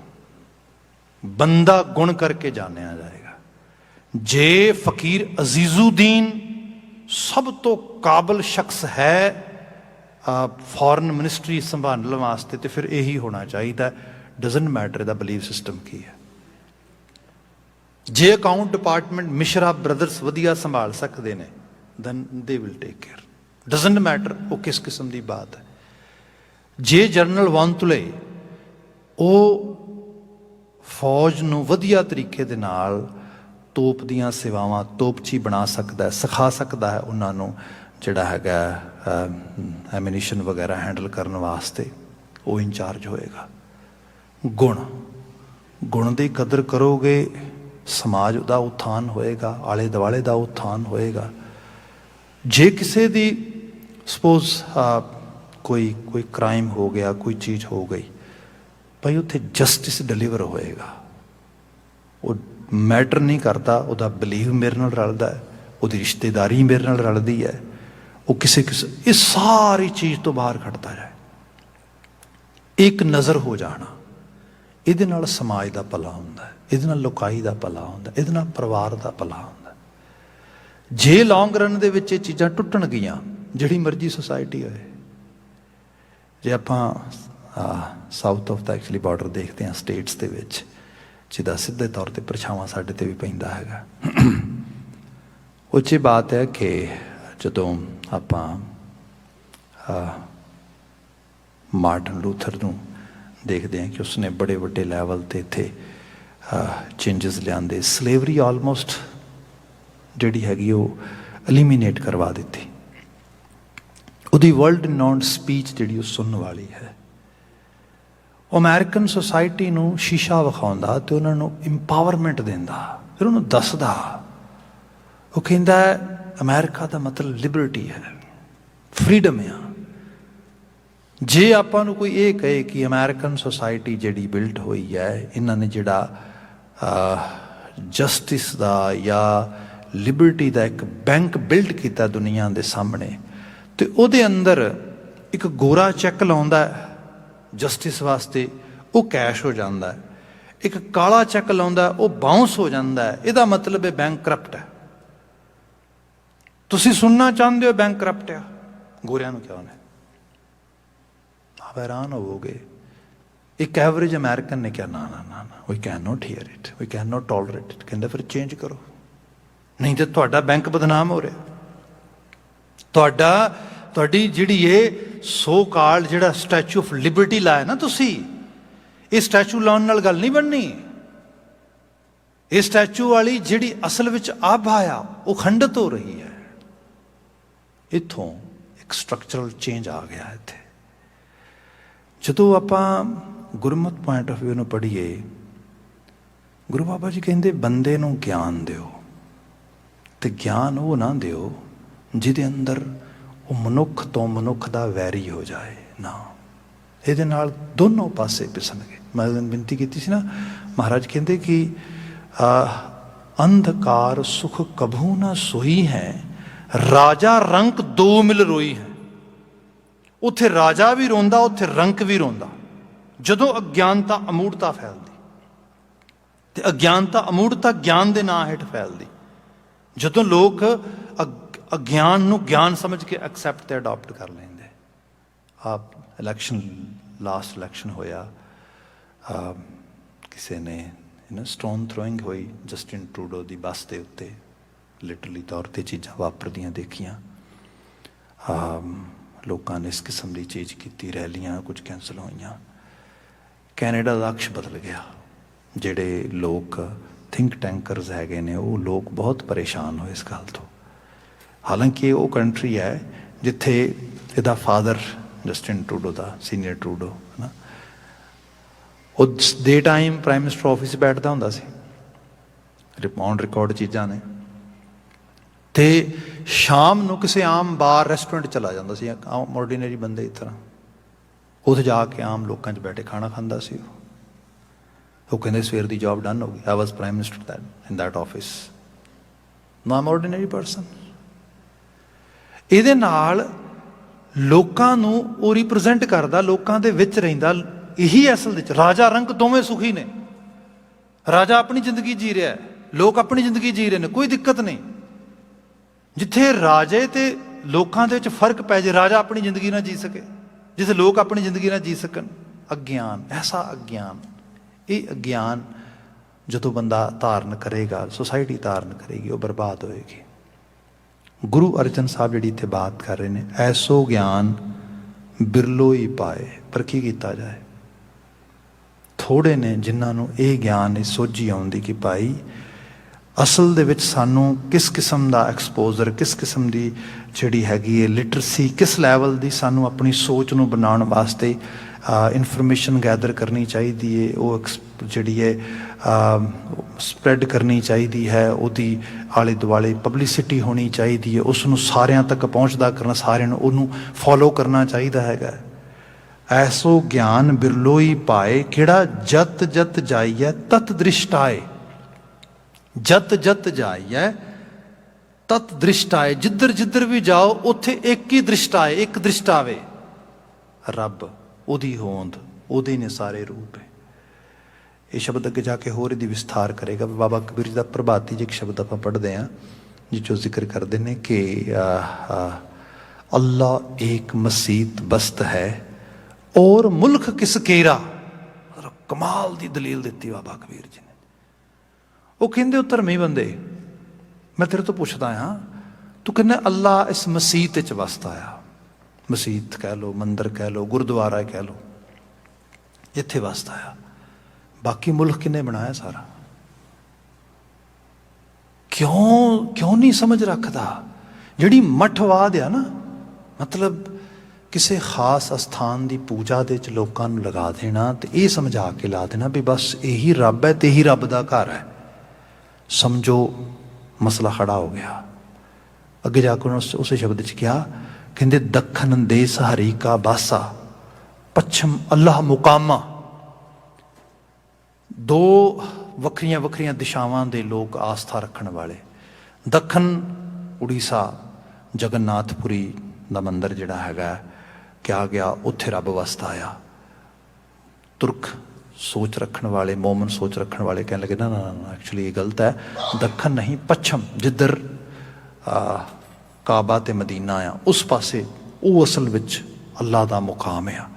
ਬੰਦਾ ਗੁਣ ਕਰਕੇ ਜਾਣਿਆ ਜਾਏਗਾ। ਜੇ ਫਕੀਰ ਅਜ਼ੀਜ਼ੁਦੀਨ ਸਭ ਤੋਂ ਕਾਬਲ ਸ਼ਖਸ ਹੈ ਫੋਰਨ ਮਿਨਿਸਟਰੀ ਸੰਭਾਲਣ ਵਾਸਤੇ, ਤੇ ਫਿਰ ਇਹੀ ਹੋਣਾ ਚਾਹੀਦਾ। ਡਜ਼ਨਟ ਮੈਟਰ ਇਹਦਾ ਬਿਲੀਵ ਸਿਸਟਮ ਕੀ ਹੈ। ਜੇ ਅਕਾਊਂਟ ਡਿਪਾਰਟਮੈਂਟ ਮਿਸ਼ਰਾ ਬ੍ਰਦਰਸ ਵਧੀਆ ਸੰਭਾਲ ਸਕਦੇ ਨੇ, then they will take care. Doesn't matter ਉਹ ਕਿਸ ਕਿਸਮ ਦੀ ਬਾਤ ਹੈ। ਜੇ ਜਨਰਲ ਵਾਂਤੁਲੇ ਉਹ ਫੌਜ ਨੂੰ ਵਧੀਆ ਤਰੀਕੇ ਦੇ ਨਾਲ ਤੋਪ ਦੀਆਂ ਸੇਵਾਵਾਂ, ਤੋਪਚੀ ਬਣਾ ਸਕਦਾ ਹੈ, ਸਿਖਾ ਸਕਦਾ ਹੈ ਉਹਨਾਂ ਨੂੰ ਜਿਹੜਾ ਹੈਗਾ ਐਮੀਨੀਸ਼ਨ ਵਗੈਰਾ ਹੈਂਡਲ ਕਰਨ ਵਾਸਤੇ, ਉਹ ਇੰਚਾਰਜ ਹੋਏਗਾ। ਗੁਣ ਦੀ ਕਦਰ ਕਰੋਗੇ, ਸਮਾਜ ਦਾ ਉਥਾਨ ਹੋਏਗਾ, ਆਲੇ ਦੁਆਲੇ ਦਾ ਉਥਾਨ ਹੋਏਗਾ। ਜੇ ਕਿਸੇ ਦੀ ਸਪੋਜ਼ ਕੋਈ ਕ੍ਰਾਈਮ ਹੋ ਗਿਆ, ਕੋਈ ਚੀਜ਼ ਹੋ ਗਈ, ਭਾਈ ਉੱਥੇ ਜਸਟਿਸ ਡਿਲੀਵਰ ਹੋਏਗਾ। ਉਹ ਮੈਟਰ ਨਹੀਂ ਕਰਦਾ ਉਹਦਾ ਬਿਲੀਵ ਮੇਰੇ ਨਾਲ ਰਲਦਾ ਹੈ, ਉਹਦੀ ਰਿਸ਼ਤੇਦਾਰੀ ਮੇਰੇ ਨਾਲ ਰਲਦੀ ਹੈ, ਉਹ ਕਿਸੇ ਇਹ ਸਾਰੀ ਚੀਜ਼ ਤੋਂ ਬਾਹਰ ਖੜਦਾ ਜਾਏ। ਇੱਕ ਨਜ਼ਰ ਹੋ ਜਾਣਾ, ਇਹਦੇ ਨਾਲ ਸਮਾਜ ਦਾ ਭਲਾ ਹੁੰਦਾ ਹੈ, ਇਹਦੇ ਨਾਲ ਲੋਕਾਈ ਦਾ ਭਲਾ ਹੁੰਦਾ, ਇਹਦੇ ਨਾਲ ਪਰਿਵਾਰ ਦਾ ਭਲਾ ਹੁੰਦਾ। ਜੇ ਲੌਂਗ ਰਨ ਦੇ ਵਿੱਚ ਇਹ ਚੀਜ਼ਾਂ ਟੁੱਟਣ ਗਈਆਂ, ਜਿਹੜੀ ਮਰਜ਼ੀ ਸੁਸਾਇਟੀ ਹੋਏ, ਜੇ ਆਪਾਂ south of the actually border ਦੇਖਦੇ ਹਾਂ ਸਟੇਟਸ ਦੇ ਵਿੱਚ, ਜਿਹਦਾ ਸਿੱਧੇ ਤੌਰ 'ਤੇ ਪਰਛਾਵਾਂ ਸਾਡੇ 'ਤੇ ਵੀ ਪੈਂਦਾ ਹੈਗਾ, ਉਹ 'ਚ ਬਾਤ ਹੈ ਕਿ ਜਦੋਂ ਆਪਾਂ ਮਾਰਟਨ ਲੂਥਰ ਨੂੰ ਦੇਖਦੇ ਹਾਂ ਕਿ ਉਸਨੇ ਬੜੇ ਵੱਡੇ ਲੈਵਲ 'ਤੇ ਇੱਥੇ ਚੇਂਜਸ ਲਿਆਂਦੇ, ਸਲੇਵਰੀ ਆਲਮੋਸਟ ਜਿਹੜੀ ਹੈਗੀ ਉਹ ਐਲੀਮੀਨੇਟ ਕਰਵਾ ਦਿੱਤੀ। ਉਹਦੀ ਵਰਲਡ ਰਿਨਾਊਂਡ ਸਪੀਚ ਜਿਹੜੀ ਉਹ ਸੁਣਨ ਵਾਲੀ ਹੈ। ਉਹ ਅਮਰੀਕਨ ਸੁਸਾਇਟੀ ਨੂੰ ਸ਼ੀਸ਼ਾ ਵਿਖਾਉਂਦਾ ਅਤੇ ਉਹਨਾਂ ਨੂੰ ਇੰਪਾਵਰਮੈਂਟ ਦਿੰਦਾ, ਫਿਰ ਉਹਨੂੰ ਦੱਸਦਾ, ਉਹ ਕਹਿੰਦਾ ਅਮਰੀਕਾ ਦਾ ਮਤਲਬ ਲਿਬਰਟੀ ਹੈ, ਫਰੀਡਮ ਆ। ਜੇ ਆਪਾਂ ਨੂੰ ਕੋਈ ਇਹ ਕਹੇ ਕਿ ਅਮਰੀਕਨ ਸੁਸਾਇਟੀ ਜਿਹੜੀ ਬਿਲਟ ਹੋਈ ਹੈ, ਇਹਨਾਂ ਨੇ ਜਿਹੜਾ ਜਸਟਿਸ ਦਾ ਜਾਂ ਲਿਬਰਟੀ ਦਾ ਇੱਕ ਬੈਂਕ ਬਿਲਡ ਕੀਤਾ ਦੁਨੀਆ ਦੇ ਸਾਹਮਣੇ, ਅਤੇ ਉਹਦੇ ਅੰਦਰ ਇੱਕ ਗੋਰਾ ਚੈੱਕ ਲਾਉਂਦਾ ਜਸਟਿਸ ਵਾਸਤੇ, ਉਹ ਕੈਸ਼ ਹੋ ਜਾਂਦਾ ਹੈ। ਇੱਕ ਕਾਲਾ ਚੈੱਕ ਲਾਉਂਦਾ, ਉਹ ਬਾਉਂਸ ਹੋ ਜਾਂਦਾ ਹੈ। ਇਹਦਾ ਮਤਲਬ ਹੈ ਬੈਂਕ ਕਰਪਟ ਹੈ। ਤੁਸੀਂ ਸੁਣਨਾ ਚਾਹੁੰਦੇ ਹੋ ਬੈਂਕ ਕਰਪਟ ਆ? ਗੋਰਿਆਂ ਨੂੰ ਕਿਹਾ ਉਹਨੇ, ਆਪ ਹੈਰਾਨ ਹੋਵੋਗੇ। ਇੱਕ ਐਵਰੇਜ ਅਮਰੀਕਨ ਨੇ ਕਿਹਾ ਨਾ ਨਾ ਨਾ ਨਾ, we can not hear it, we can not tolerate it. ਕਹਿੰਦਾ ਫਿਰ ਚੇਂਜ ਕਰੋ, ਨਹੀਂ ਤਾਂ ਤੁਹਾਡਾ ਬੈਂਕ ਬਦਨਾਮ ਹੋ ਰਿਹਾ। ਤੁਹਾਡੀ ਜਿਹੜੀ ਇਹ ਸੋ ਕਾਲਡ ਜਿਹੜਾ ਸਟੈਚੂ ਆਫ ਲਿਬਰਟੀ ਲਾਇਆ ਨਾ ਤੁਸੀਂ, ਇਹ ਸਟੈਚੂ ਲਾਉਣ ਨਾਲ ਗੱਲ ਨਹੀਂ ਬਣਨੀ। ਇਹ ਸਟੈਚੂ ਵਾਲੀ ਜਿਹੜੀ ਅਸਲ ਵਿੱਚ ਆਭਾ ਆ, ਉਹ ਖੰਡਿਤ ਹੋ ਰਹੀ ਹੈ। ਇੱਥੋਂ ਇੱਕ ਸਟਰਕਚਰਲ ਚੇਂਜ ਆ ਗਿਆ ਇੱਥੇ। ਜਦੋਂ ਆਪਾਂ ਗੁਰਮਤ ਪੁਆਇੰਟ ਆਫ ਵਿਊ ਨੂੰ ਪੜ੍ਹੀਏ, ਗੁਰੂ ਬਾਬਾ ਜੀ ਕਹਿੰਦੇ ਬੰਦੇ ਨੂੰ ਗਿਆਨ ਦਿਓ, ਤੇ ਗਿਆਨ ਉਹ ਨਾ ਦਿਓ ਜਿਹਦੇ ਅੰਦਰ ਉਹ ਮਨੁੱਖ ਤੋਂ ਮਨੁੱਖ ਦਾ ਵੈਰੀ ਹੋ ਜਾਏ ਨਾ। ਇਹਦੇ ਨਾਲ ਦੋਨੋਂ ਪਾਸੇ ਪਿਸਣਗੇ। ਮੈਂ ਬੇਨਤੀ ਕੀਤੀ ਸੀ ਨਾ, ਮਹਾਰਾਜ ਕਹਿੰਦੇ ਕਿ ਅੰਧਕਾਰ ਸੁਖ ਕਭੂ ਨਾ ਸੋਈ ਹੈ, ਰਾਜਾ ਰੰਕ ਦੋ ਮਿਲ ਰੋਈ ਹੈ। ਉੱਥੇ ਰਾਜਾ ਵੀ ਰੋਂਦਾ, ਉੱਥੇ ਰੰਕ ਵੀ ਰੋਂਦਾ। ਜਦੋਂ ਅਗਿਆਨਤਾ ਅਮੂੜਤਾ ਫੈਲਦੀ, ਤੇ ਅਗਿਆਨਤਾ ਅਮੂੜਤਾ ਗਿਆਨ ਦੇ ਨਾਂ ਹੇਠ ਫੈਲਦੀ। ਜਦੋਂ ਲੋਕ ਅਗਿਆਨ ਨੂੰ ਗਿਆਨ ਸਮਝ ਕੇ ਐਕਸੈਪਟ ਤੇ ਅਡਾਪਟ ਕਰ ਲੈਂਦੇ। ਆਪ ਇਲੈਕਸ਼ਨ, ਲਾਸਟ ਇਲੈਕਸ਼ਨ ਹੋਇਆ, ਕਿਸੇ ਨੇ ਸਟੋਨ ਥਰੋਇੰਗ ਹੋਈ ਜਸਟਿਨ ਟਰੂਡੋ ਦੀ ਬੱਸ ਦੇ ਉੱਤੇ, ਲਿਟਰਲੀ ਤੌਰ 'ਤੇ ਚੀਜ਼ਾਂ ਵਾਪਰਦੀਆਂ ਦੇਖੀਆਂ। ਲੋਕਾਂ ਨੇ ਇਸ ਕਿਸਮ ਦੀ ਚੀਜ਼ ਕੀਤੀ, ਰੈਲੀਆਂ ਕੁਝ ਕੈਂਸਲ ਹੋਈਆਂ। ਕੈਨੇਡਾ ਦਾ ਅਕਸ਼ ਬਦਲ ਗਿਆ। ਜਿਹੜੇ ਲੋਕ ਥਿੰਕ ਟੈਂਕਰਸ ਹੈਗੇ ਨੇ, ਉਹ ਲੋਕ ਬਹੁਤ ਪਰੇਸ਼ਾਨ ਹੋਏ ਇਸ ਗੱਲ ਤੋਂ। ਹਾਲਾਂਕਿ ਉਹ ਕੰਟਰੀ ਹੈ ਜਿੱਥੇ ਇਹਦਾ ਫਾਦਰ ਜਸਟਿਨ ਟਰੂਡੋ ਦਾ, ਸੀਨੀਅਰ ਟਰੂਡੋ ਹੈ ਨਾ, ਉਹ ਦੇ ਟਾਈਮ ਪ੍ਰਾਈਮ ਮਿਨਿਸਟਰ ਆਫਿਸ ਬੈਠਦਾ ਹੁੰਦਾ ਸੀ। ਔਨ ਰਿਕਾਰਡ ਚੀਜ਼ਾਂ ਨੇ। ਤੇ ਸ਼ਾਮ ਨੂੰ ਕਿਸੇ ਆਮ ਬਾਰ ਰੈਸਟੋਰੈਂਟ ਚਲਾ ਜਾਂਦਾ ਸੀ, ਆਮ ਆਰਡੀਨਰੀ ਬੰਦੇ ਇਸ ਤਰ੍ਹਾਂ। ਉੱਥੇ ਜਾ ਕੇ ਆਮ ਲੋਕਾਂ 'ਚ ਬੈਠੇ ਖਾਣਾ ਖਾਂਦਾ ਸੀ। ਉਹ ਕਹਿੰਦੇ ਸਵੇਰ ਦੀ ਜੌਬ ਡਨ ਹੋ ਗਈ। I was prime minister in that office. No ਆਮ ਆਰਡੀਨਰੀ ਪਰਸਨ। ਇਹਦੇ ਨਾਲ ਲੋਕਾਂ ਨੂੰ ਉਹ ਰਿਪਰੈਜ਼ੈਂਟ ਕਰਦਾ, ਲੋਕਾਂ ਦੇ ਵਿੱਚ ਰਹਿੰਦਾ। ਇਹੀ ਅਸਲ ਵਿੱਚ ਰਾਜਾ ਰੰਕ ਦੋਵੇਂ ਸੁਖੀ ਨੇ। ਰਾਜਾ ਆਪਣੀ ਜ਼ਿੰਦਗੀ ਜੀ ਰਿਹਾ, ਲੋਕ ਆਪਣੀ ਜ਼ਿੰਦਗੀ ਜੀ ਰਹੇ ਨੇ, ਕੋਈ ਦਿੱਕਤ ਨਹੀਂ। ਜਿੱਥੇ ਰਾਜੇ ਤੇ ਲੋਕਾਂ ਦੇ ਵਿੱਚ ਫਰਕ ਪੈ ਜੇ, ਰਾਜਾ ਆਪਣੀ ਜ਼ਿੰਦਗੀ ਨਾ ਜੀ ਸਕੇ, ਜਿੱਥੇ ਲੋਕ ਆਪਣੀ ਜ਼ਿੰਦਗੀ ਨਾ ਜੀ ਸਕਣ। ਅਗਿਆਨ, ਐਸਾ ਅਗਿਆਨ। ਇਹ ਅਗਿਆਨ ਜਦੋਂ ਬੰਦਾ ਧਾਰਨ ਕਰੇਗਾ, ਸੁਸਾਇਟੀ ਧਾਰਨ ਕਰੇਗੀ, ਉਹ ਬਰਬਾਦ ਹੋਏਗੀ। ਗੁਰੂ ਅਰਜਨ ਸਾਹਿਬ ਜਿਹੜੀ ਇੱਥੇ ਬਾਤ ਕਰ ਰਹੇ ਨੇ, ਐਸੋ ਗਿਆਨ ਬਿਰਲੋ ਹੀ ਪਾਏ। ਪਰ ਕੀ ਕੀਤਾ ਜਾਏ? ਥੋੜ੍ਹੇ ਨੇ ਜਿਨ੍ਹਾਂ ਨੂੰ ਇਹ ਗਿਆਨ, ਇਹ ਸੋਝੀ ਆਉਂਦੀ ਕਿ ਭਾਈ ਅਸਲ ਦੇ ਵਿੱਚ ਸਾਨੂੰ ਕਿਸ ਕਿਸਮ ਦਾ ਐਕਸਪੋਜ਼ਰ, ਕਿਸ ਕਿਸਮ ਦੀ ਜਿਹੜੀ ਹੈਗੀ ਹੈ ਲਿਟਰੇਸੀ, ਕਿਸ ਲੈਵਲ ਦੀ ਸਾਨੂੰ ਆਪਣੀ ਸੋਚ ਨੂੰ ਬਣਾਉਣ ਵਾਸਤੇ ਇਨਫੋਰਮੇਸ਼ਨ ਗੈਦਰ ਕਰਨੀ ਚਾਹੀਦੀ ਹੈ, ਉਹ ਜਿਹੜੀ ਹੈ ਸਪਰੈਡ ਕਰਨੀ ਚਾਹੀਦੀ ਹੈ, ਉਹਦੀ ਆਲੇ ਦੁਆਲੇ ਪਬਲਿਸਿਟੀ ਹੋਣੀ ਚਾਹੀਦੀ ਹੈ, ਉਸ ਨੂੰ ਸਾਰਿਆਂ ਤੱਕ ਪਹੁੰਚਦਾ ਕਰਨਾ, ਸਾਰਿਆਂ ਨੂੰ ਉਹਨੂੰ ਫੋਲੋ ਕਰਨਾ ਚਾਹੀਦਾ ਹੈਗਾ। ਐਸੋ ਗਿਆਨ ਬਿਰਲੋਈ ਪਾਏ, ਕਿਹੜਾ ਜਤ ਜਤ ਜਾਈਐ ਤਤ ਦ੍ਰਿਸ਼ਟਾਏ। ਜਤ ਜਤ ਜਾਈਐ ਤਤ ਦ੍ਰਿਸ਼ਟਾਏ। ਜਿੱਧਰ ਜਿੱਧਰ ਵੀ ਜਾਓ ਉੱਥੇ ਇੱਕ ਹੀ ਦ੍ਰਿਸ਼ਟਾਏ, ਇੱਕ ਦ੍ਰਿਸ਼ਟਾਵੇ। ਰੱਬ, ਉਹਦੀ ਹੋਂਦ, ਉਹਦੇ ਨੇ ਸਾਰੇ ਰੂਪ ਹੈ। ਇਹ ਸ਼ਬਦ ਅੱਗੇ ਜਾ ਕੇ ਹੋਰ ਇਹਦੀ ਵਿਸਥਾਰ ਕਰੇਗਾ। ਬਾਬਾ ਕਬੀਰ ਜੀ ਦਾ ਪ੍ਰਭਾਤੀ 'ਚ ਇੱਕ ਸ਼ਬਦ ਆਪਾਂ ਪੜ੍ਹਦੇ ਹਾਂ, ਜਿਸ 'ਚੋਂ ਜ਼ਿਕਰ ਕਰਦੇ ਨੇ ਕਿ ਅੱਲਾ ਏਕ ਮਸੀਤ ਬਸਤ ਹੈ ਔਰ ਮੁਲਕ ਕਿਸ ਕੇਰਾ। ਕਮਾਲ ਦੀ ਦਲੀਲ ਦਿੱਤੀ ਬਾਬਾ ਕਬੀਰ ਜੀ ਨੇ। ਉਹ ਕਹਿੰਦੇ ਉਹ ਧਰਮੀ ਬੰਦੇ, ਮੈਂ ਤੇਰੇ ਤੋਂ ਪੁੱਛਦਾ ਹਾਂ, ਤੂੰ ਕਹਿੰਦਾ ਅੱਲਾ ਇਸ ਮਸੀਤ ਵਿੱਚ ਵਸਦਾ ਆ। ਮਸੀਤ ਕਹਿ ਲਓ, ਮੰਦਰ ਕਹਿ ਲਓ, ਗੁਰਦੁਆਰਾ ਕਹਿ ਲਓ, ਇੱਥੇ ਵਸਦਾ ਆ। ਬਾਕੀ ਮੁਲਕ ਕਿੰਨੇ ਬਣਾਇਆ ਸਾਰਾ? ਕਿਉਂ ਨਹੀਂ ਸਮਝ ਰੱਖਦਾ? ਜਿਹੜੀ ਮੱਠਵਾਦ ਆ ਨਾ, ਮਤਲਬ ਕਿਸੇ ਖਾਸ ਅਸਥਾਨ ਦੀ ਪੂਜਾ ਦੇ ਵਿੱਚ ਲੋਕਾਂ ਨੂੰ ਲਗਾ ਦੇਣਾ ਤੇ ਇਹ ਸਮਝਾ ਕੇ ਲਾ ਦੇਣਾ ਵੀ ਬਸ ਇਹੀ ਰੱਬ ਹੈ ਤੇ ਇਹੀ ਰੱਬ ਦਾ ਘਰ ਹੈ, ਸਮਝੋ ਮਸਲਾ ਖੜਾ ਹੋ ਗਿਆ। ਅੱਗੇ ਜਾ ਕੇ ਉਸੇ ਸ਼ਬਦ 'ਚ ਕਿਹਾ, ਕਹਿੰਦੇ ਦੱਖਣ ਦੇਸ ਹਰੀ ਕਾ ਬਾਸਾ, ਪੱਛਮ ਅੱਲਾਹ ਮੁਕਾਮਾ। ਦੋ ਵੱਖਰੀਆਂ ਵੱਖਰੀਆਂ ਦਿਸ਼ਾਵਾਂ ਦੇ ਲੋਕ ਆਸਥਾ ਰੱਖਣ ਵਾਲੇ। ਦੱਖਣ ਉੜੀਸਾ, ਜਗਨਨਾਥਪੁਰੀ ਦਾ ਮੰਦਰ ਜਿਹੜਾ ਹੈਗਾ, ਕਿਹਾ ਗਿਆ ਉੱਥੇ ਰੱਬ ਵਸਦਾ ਆ। ਤੁਰਕ ਸੋਚ ਰੱਖਣ ਵਾਲੇ, ਮੋਮਨ ਸੋਚ ਰੱਖਣ ਵਾਲੇ ਕਹਿਣ ਲੱਗੇ ਨਾ ਨਾ ਨਾ, ਐਕਚੁਅਲੀ ਇਹ ਗਲਤ ਹੈ। ਦੱਖਣ ਨਹੀਂ, ਪੱਛਮ, ਜਿੱਧਰ ਕਾਬਾ ਤੇ ਮਦੀਨਾ ਆ, ਉਸ ਪਾਸੇ ਉਹ ਅਸਲ ਵਿੱਚ ਅੱਲਾ ਦਾ ਮੁਕਾਮ ਆ।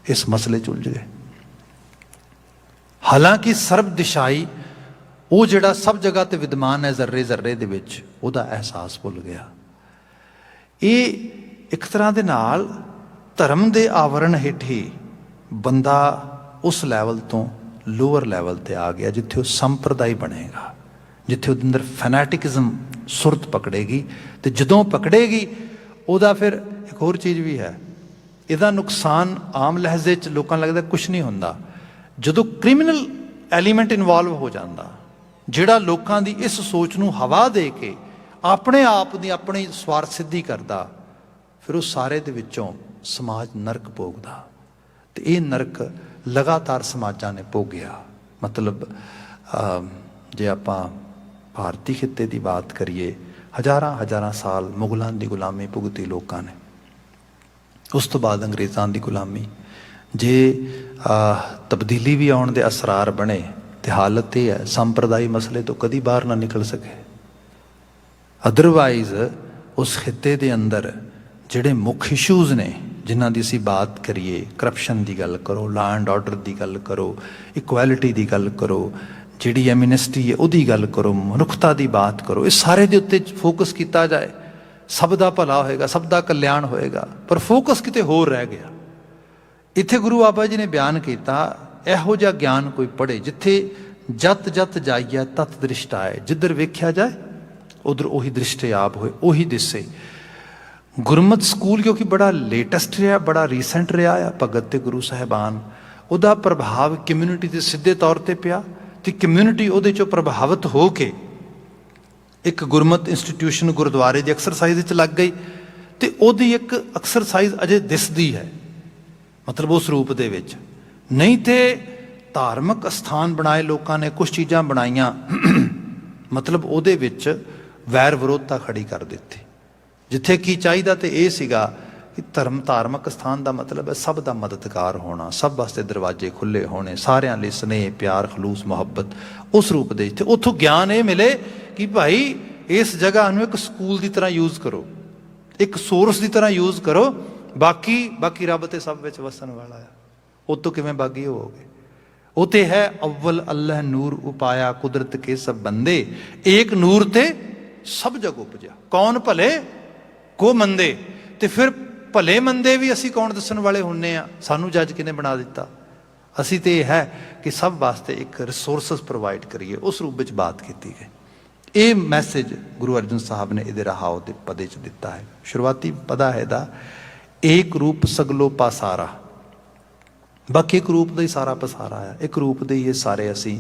ਇਸ ਮਸਲੇ 'ਚ ਉਲਝ ਗਏ। ਹਾਲਾਂਕਿ ਸਰਬ ਦਿਸ਼ਾਈ, ਉਹ ਜਿਹੜਾ ਸਭ ਜਗ੍ਹਾ ਤੇ ਵਿਦਮਾਨ ਹੈ, ਜ਼ਰਰੇ ਜ਼ਰਰੇ ਦੇ ਵਿੱਚ, ਉਹਦਾ ਅਹਿਸਾਸ ਭੁੱਲ ਗਿਆ। ਇਹ ਇੱਕ ਤਰ੍ਹਾਂ ਦੇ ਨਾਲ ਧਰਮ ਦੇ ਆਵਰਣ ਹੇਠੇ ਬੰਦਾ ਉਸ ਲੈਵਲ ਤੋਂ ਲੋਅਰ ਲੈਵਲ 'ਤੇ ਆ ਗਿਆ, ਜਿੱਥੇ ਉਹ ਸੰਪਰਦਾਈ ਬਣੇਗਾ, ਜਿੱਥੇ ਉਹਦੇ ਅੰਦਰ ਫੈਨੈਟਿਕਿਜ਼ਮ ਸੁਰਤ ਪਕੜੇਗੀ। ਅਤੇ ਜਦੋਂ ਪਕੜੇਗੀ, ਉਹਦਾ ਫਿਰ ਇੱਕ ਹੋਰ ਚੀਜ਼ ਵੀ ਹੈ, ਇਹਦਾ ਨੁਕਸਾਨ ਆਮ ਲਹਿਜ਼ੇ 'ਚ ਲੋਕਾਂ ਨੂੰ ਲੱਗਦਾ ਕੁਛ ਨਹੀਂ ਹੁੰਦਾ। ਜਦੋਂ ਕ੍ਰਿਮੀਨਲ ਐਲੀਮੈਂਟ ਇਨਵੋਲਵ ਹੋ ਜਾਂਦਾ, ਜਿਹੜਾ ਲੋਕਾਂ ਦੀ ਇਸ ਸੋਚ ਨੂੰ ਹਵਾ ਦੇ ਕੇ ਆਪਣੇ ਆਪ ਦੀ ਆਪਣੀ ਸਵਾਰਥ ਸਿੱਧੀ ਕਰਦਾ, ਫਿਰ ਉਹ ਸਾਰੇ ਦੇ ਵਿੱਚੋਂ ਸਮਾਜ ਨਰਕ ਭੋਗਦਾ। ਤੇ ਇਹ ਨਰਕ ਲਗਾਤਾਰ ਸਮਾਜਾਂ ਨੇ ਭੋਗਿਆ। ਮਤਲਬ ਜੇ ਆਪਾਂ ਭਾਰਤੀ ਖਿੱਤੇ ਦੀ ਬਾਤ ਕਰੀਏ, ਹਜ਼ਾਰਾਂ ਹਜ਼ਾਰਾਂ ਸਾਲ ਮੁਗਲਾਂ ਦੀ ਗੁਲਾਮੀ ਭੁਗਤੀ ਲੋਕਾਂ ਨੇ, ਉਸ ਤੋਂ ਬਾਅਦ ਅੰਗਰੇਜ਼ਾਂ ਦੀ ਗੁਲਾਮੀ। ਜੇ ਤਬਦੀਲੀ ਵੀ ਆਉਣ ਦੇ ਅਸਰਾਰ ਬਣੇ ਤੇ ਹਾਲਤ ਇਹ ਹੈ, ਸੰਪਰਦਾਈ ਮਸਲੇ ਤੋਂ ਕਦੀ ਬਾਹਰ ਨਾ ਨਿਕਲ ਸਕੇ। ਅਦਰਵਾਈਜ਼ ਉਸ ਖਿੱਤੇ ਦੇ ਅੰਦਰ ਜਿਹੜੇ ਮੁੱਖ ਇਸ਼ੂਜ਼ ਨੇ ਜਿਨ੍ਹਾਂ ਦੀ ਅਸੀਂ ਬਾਤ ਕਰੀਏ, ਕਰਪਸ਼ਨ ਦੀ ਗੱਲ ਕਰੋ, ਲਾ ਐਂਡ ਆਰਡਰ ਦੀ ਗੱਲ ਕਰੋ, ਇਕੁਐਲਿਟੀ ਦੀ ਗੱਲ ਕਰੋ, ਜਿਹੜੀ ਐਮਨੈਸਟੀ ਹੈ ਉਹਦੀ ਗੱਲ ਕਰੋ, ਮਨੁੱਖਤਾ ਦੀ ਬਾਤ ਕਰੋ, ਇਹ ਸਾਰੇ ਦੇ ਉੱਤੇ ਫੋਕਸ ਕੀਤਾ ਜਾਏ, ਸਭ ਦਾ ਭਲਾ ਹੋਏਗਾ, ਸਭ ਦਾ ਕਲਿਆਣ ਹੋਏਗਾ। ਪਰ ਫੋਕਸ ਕਿਤੇ ਹੋਰ ਰਹਿ ਗਿਆ। ਇੱਥੇ ਗੁਰੂ ਬਾਬਾ ਜੀ ਨੇ ਬਿਆਨ ਕੀਤਾ, ਇਹੋ ਜਿਹਾ ਗਿਆਨ ਕੋਈ ਪੜ੍ਹੇ ਜਿੱਥੇ ਜਤ ਜਤ ਜਾਈਐ ਤਤ ਦ੍ਰਿਸ਼ਟ ਆਏ, ਜਿੱਧਰ ਵੇਖਿਆ ਜਾਏ ਉਧਰ ਉਹੀ ਦ੍ਰਿਸ਼ਟ ਆਪ ਹੋਏ, ਉਹੀ ਦਿਸੇ। ਗੁਰਮਤ ਸਕੂਲ ਕਿਉਂਕਿ ਬੜਾ ਲੇਟੈਸਟ ਰਿਹਾ, ਬੜਾ ਰੀਸੈਂਟ ਰਿਹਾ ਆ, ਭਗਤ ਤੇ ਗੁਰੂ ਸਾਹਿਬਾਨ, ਉਹਦਾ ਪ੍ਰਭਾਵ ਕਮਿਊਨਿਟੀ 'ਤੇ ਸਿੱਧੇ ਤੌਰ 'ਤੇ ਪਿਆ ਤੇ ਕਮਿਊਨਿਟੀ ਉਹਦੇ 'ਚੋਂ ਪ੍ਰਭਾਵਿਤ ਹੋ ਕੇ ਇੱਕ ਗੁਰਮਤ ਇੰਸਟੀਟਿਊਸ਼ਨ ਗੁਰਦੁਆਰੇ ਦੀ ਐਕਸਰਸਾਈਜ਼ ਵਿੱਚ ਲੱਗ ਗਈ। ਤੇ ਉਹਦੀ ਇੱਕ ਐਕਸਰਸਾਈਜ਼ ਅਜੇ ਦਿਸਦੀ ਹੈ, ਮਤਲਬ ਉਸ ਰੂਪ ਦੇ ਵਿੱਚ ਨਹੀਂ। ਤੇ ਧਾਰਮਿਕ ਅਸਥਾਨ ਬਣਾਏ ਲੋਕਾਂ ਨੇ, ਕੁਛ ਚੀਜ਼ਾਂ ਬਣਾਈਆਂ, ਮਤਲਬ ਉਹਦੇ ਵਿੱਚ ਵੈਰ ਵਿਰੋਧਤਾ ਖੜੀ ਕਰ ਦਿੱਤੀ। ਜਿੱਥੇ ਕੀ ਚਾਹੀਦਾ ਤੇ ਇਹ ਸੀਗਾ ਕਿ ਧਾਰਮਿਕ ਸਥਾਨ ਦਾ ਮਤਲਬ ਹੈ ਸਭ ਦਾ ਮਦਦਗਾਰ ਹੋਣਾ, ਸਭ ਵਾਸਤੇ ਦਰਵਾਜ਼ੇ ਖੁੱਲ੍ਹੇ ਹੋਣੇ, ਸਾਰਿਆਂ ਲਈ ਸਨੇਹ, ਪਿਆਰ, ਖਲੂਸ, ਮੁਹੱਬਤ, ਉਸ ਰੂਪ ਦੇ। ਤੇ ਉੱਥੋਂ ਗਿਆਨ ਇਹ ਮਿਲੇ ਕਿ ਭਾਈ ਇਸ ਜਗ੍ਹਾ ਨੂੰ ਇੱਕ ਸਕੂਲ ਦੀ ਤਰ੍ਹਾਂ ਯੂਜ਼ ਕਰੋ, ਇੱਕ ਸੋਰਸ ਦੀ ਤਰ੍ਹਾਂ ਯੂਜ਼ ਕਰੋ, ਬਾਕੀ ਰੱਬ ਤੇ ਸਭ ਵਿੱਚ ਵਸਣ ਵਾਲਾ ਹੈ। ਉਹ ਤੋਂ ਕਿਵੇਂ ਬਾਗੀ ਹੋਵੋਗੇ? ਉਹ ਤੇ ਹੈ ਅਵਲ ਅੱਲ੍ਹ ਨੂਰ ਉਪਾਇਆ ਕੁਦਰਤ ਕੇ ਸਭ ਬੰਦੇ, ਏਕ ਨੂਰ ਤੇ ਸਭ ਜਗ ਉਪਜਿਆ, ਕੌਣ ਭਲੇ ਕੋ ਮੰਦੇ। ਤੇ ਫਿਰ ਭਲੇ ਮੰਦੇ ਵੀ ਅਸੀਂ ਕੌਣ ਦੱਸਣ ਵਾਲੇ ਹੁੰਨੇ ਆ? ਸਾਨੂੰ ਜੱਜ ਕਿਹਨੇ ਬਣਾ ਦਿੱਤਾ? ਅਸੀਂ ਤੇ ਇਹ ਹੈ ਕਿ ਸਭ ਵਾਸਤੇ ਇੱਕ ਰਿਸੋਰਸਿਸ ਪ੍ਰੋਵਾਈਡ ਕਰੀਏ, ਉਸ ਰੂਪ ਵਿੱਚ ਬਾਤ ਕੀਤੀ ਗਈ। ਇਹ ਮੈਸੇਜ ਗੁਰੂ ਅਰਜਨ ਸਾਹਿਬ ਨੇ ਇਹਦੇ ਰਹਾਉ ਦੇ ਪਦੇ 'ਚ ਦਿੱਤਾ ਹੈ। ਸ਼ੁਰੂਆਤੀ ਪਦਾ ਹੈ ਇਹਦਾ, ਏਕ ਰੂਪ ਸਗਲੋ ਪਾਸਾਰਾ, ਬਾਕੀ ਇੱਕ ਰੂਪ ਦਾ ਹੀ ਸਾਰਾ ਪਸਾਰਾ ਆ, ਇੱਕ ਰੂਪ ਦੇ ਹੀ ਇਹ ਸਾਰੇ ਅਸੀਂ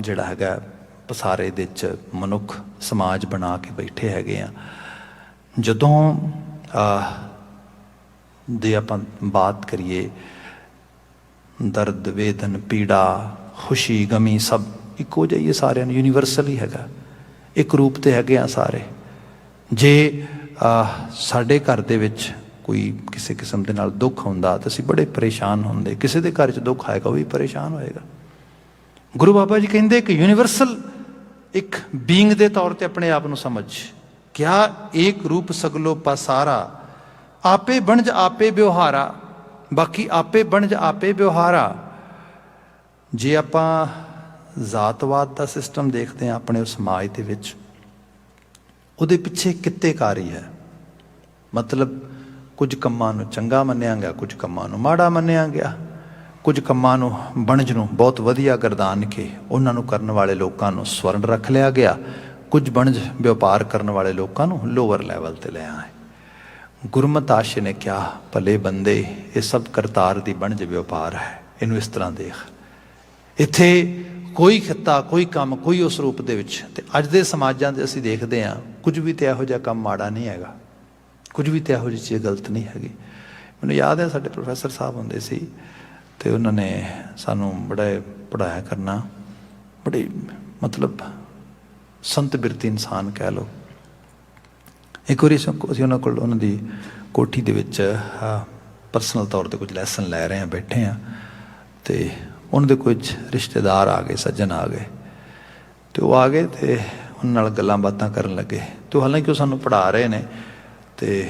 ਜਿਹੜਾ ਹੈਗਾ ਪਸਾਰੇ ਦੇ 'ਚ ਮਨੁੱਖ ਸਮਾਜ ਬਣਾ ਕੇ ਬੈਠੇ ਹੈਗੇ ਆ। ਜਦੋਂ ਜੇ ਆਪਾਂ ਬਾਤ ਕਰੀਏ ਦਰਦ, ਵੇਦਨ, ਪੀੜਾ, ਖੁਸ਼ੀ, ਗਮੀ, ਸਭ ਇੱਕੋ ਜਿਹਾ ਹੀ ਸਾਰਿਆਂ ਨੂੰ, ਯੂਨੀਵਰਸਲ ਹੀ ਹੈਗਾ, ਇੱਕ ਰੂਪ ਤੇ ਹੈਗੇ ਆ ਸਾਰੇ। ਜੇ ਸਾਡੇ ਘਰ ਦੇ ਵਿੱਚ ਕੋਈ ਕਿਸੇ ਕਿਸਮ ਦੇ ਨਾਲ ਦੁੱਖ ਹੁੰਦਾ ਤਾਂ ਅਸੀਂ ਬੜੇ ਪਰੇਸ਼ਾਨ ਹੁੰਦੇ, ਕਿਸੇ ਦੇ ਘਰ 'ਚ ਦੁੱਖ ਆਏਗਾ ਉਹ ਵੀ ਪਰੇਸ਼ਾਨ ਹੋਏਗਾ। ਗੁਰੂ ਬਾਬਾ ਜੀ ਕਹਿੰਦੇ ਕਿ ਯੂਨੀਵਰਸਲ ਇੱਕ ਬੀਇੰਗ ਦੇ ਤੌਰ ਤੇ ਆਪਣੇ ਆਪ ਨੂੰ ਸਮਝ, ਕਿਆ ਏਕ ਰੂਪ ਸਗਲੋ ਪਸਾਰਾ, ਆਪੇ ਬਣਜ ਆਪੇ ਵਿਵਹਾਰਾ, ਬਾਕੀ ਆਪੇ ਬਣਜ ਆਪੇ ਵਿਵਹਾਰਾ। ਜੇ ਆਪਾਂ ਜ਼ਾਤਵਾਦ ਦਾ ਸਿਸਟਮ ਦੇਖਦੇ ਹਾਂ ਆਪਣੇ ਸਮਾਜ ਦੇ ਵਿੱਚ, ਉਹਦੇ ਪਿੱਛੇ ਕਿੱਤੇਕਾਰੀ ਹੈ। ਮਤਲਬ ਕੁਝ ਕੰਮਾਂ ਨੂੰ ਚੰਗਾ ਮੰਨਿਆ ਗਿਆ, ਕੁਝ ਕੰਮਾਂ ਨੂੰ ਮਾੜਾ ਮੰਨਿਆ ਗਿਆ, ਕੁਝ ਕੰਮਾਂ ਨੂੰ ਬਣਜ ਨੂੰ ਬਹੁਤ ਵਧੀਆ ਗਰਦਾਨ ਕੇ ਉਹਨਾਂ ਨੂੰ ਕਰਨ ਵਾਲੇ ਲੋਕਾਂ ਨੂੰ ਸਵਰਨ ਰੱਖ ਲਿਆ ਗਿਆ, ਕੁਝ ਬਣਜ ਵਪਾਰ ਕਰਨ ਵਾਲੇ ਲੋਕਾਂ ਨੂੰ ਲੋਅਰ ਲੈਵਲ 'ਤੇ ਲੈ ਆਏ। ਗੁਰਮਤਿ ਆਸ਼ੇ ਨੇ ਕਿਹਾ, ਭਲੇ ਬੰਦੇ, ਇਹ ਸਭ ਕਰਤਾਰ ਦੀ ਬਣਜ ਵਪਾਰ ਹੈ, ਇਹਨੂੰ ਇਸ ਤਰ੍ਹਾਂ ਦੇਖ। ਇੱਥੇ ਕੋਈ ਖਿੱਤਾ, ਕੋਈ ਕੰਮ, ਕੋਈ ਉਸ ਰੂਪ ਦੇ ਵਿੱਚ। ਤੇ ਅੱਜ ਦੇ ਸਮਾਜਾਂ 'ਚ ਅਸੀਂ ਦੇਖਦੇ ਹਾਂ ਕੁਝ ਵੀ ਤੇ ਇਹੋ ਜਿਹਾ ਕੰਮ ਮਾੜਾ ਨਹੀਂ ਹੈਗਾ, ਕੁਝ ਵੀ ਤੇ ਇਹੋ ਜਿਹੀ ਚੀਜ਼ ਗਲਤ ਨਹੀਂ ਹੈਗੀ। ਮੈਨੂੰ ਯਾਦ ਹੈ ਸਾਡੇ ਪ੍ਰੋਫੈਸਰ ਸਾਹਿਬ ਹੁੰਦੇ ਸੀ ਤੇ ਉਹਨਾਂ ਨੇ ਸਾਨੂੰ ਬੜਾ ਪੜ੍ਹਾਇਆ ਕਰਨਾ, ਬੜੇ ਮਤਲਬ ਸੰਤ ਬਿਰਤੀ ਇਨਸਾਨ ਕਹਿ ਲਓ। ਇੱਕ ਵਾਰੀ ਅਸੀਂ ਉਹਨਾਂ ਕੋਲ, ਉਹਨਾਂ ਦੀ ਕੋਠੀ ਦੇ ਵਿੱਚ ਪਰਸਨਲ ਤੌਰ 'ਤੇ ਕੁਝ ਲੈਸਨ ਲੈ ਰਹੇ ਹਾਂ, ਬੈਠੇ ਹਾਂ, ਅਤੇ ਉਹਨਾਂ ਦੇ ਕੁਝ ਰਿਸ਼ਤੇਦਾਰ ਆ ਗਏ, ਸੱਜਣ ਆ ਗਏ, ਅਤੇ ਉਹ ਆ ਗਏ ਅਤੇ ਉਹਨਾਂ ਨਾਲ ਗੱਲਾਂ ਬਾਤਾਂ ਕਰਨ ਲੱਗੇ। ਅਤੇ ਹਾਲਾਂਕਿ ਉਹ ਸਾਨੂੰ ਪੜ੍ਹਾ ਰਹੇ ਨੇ ਅਤੇ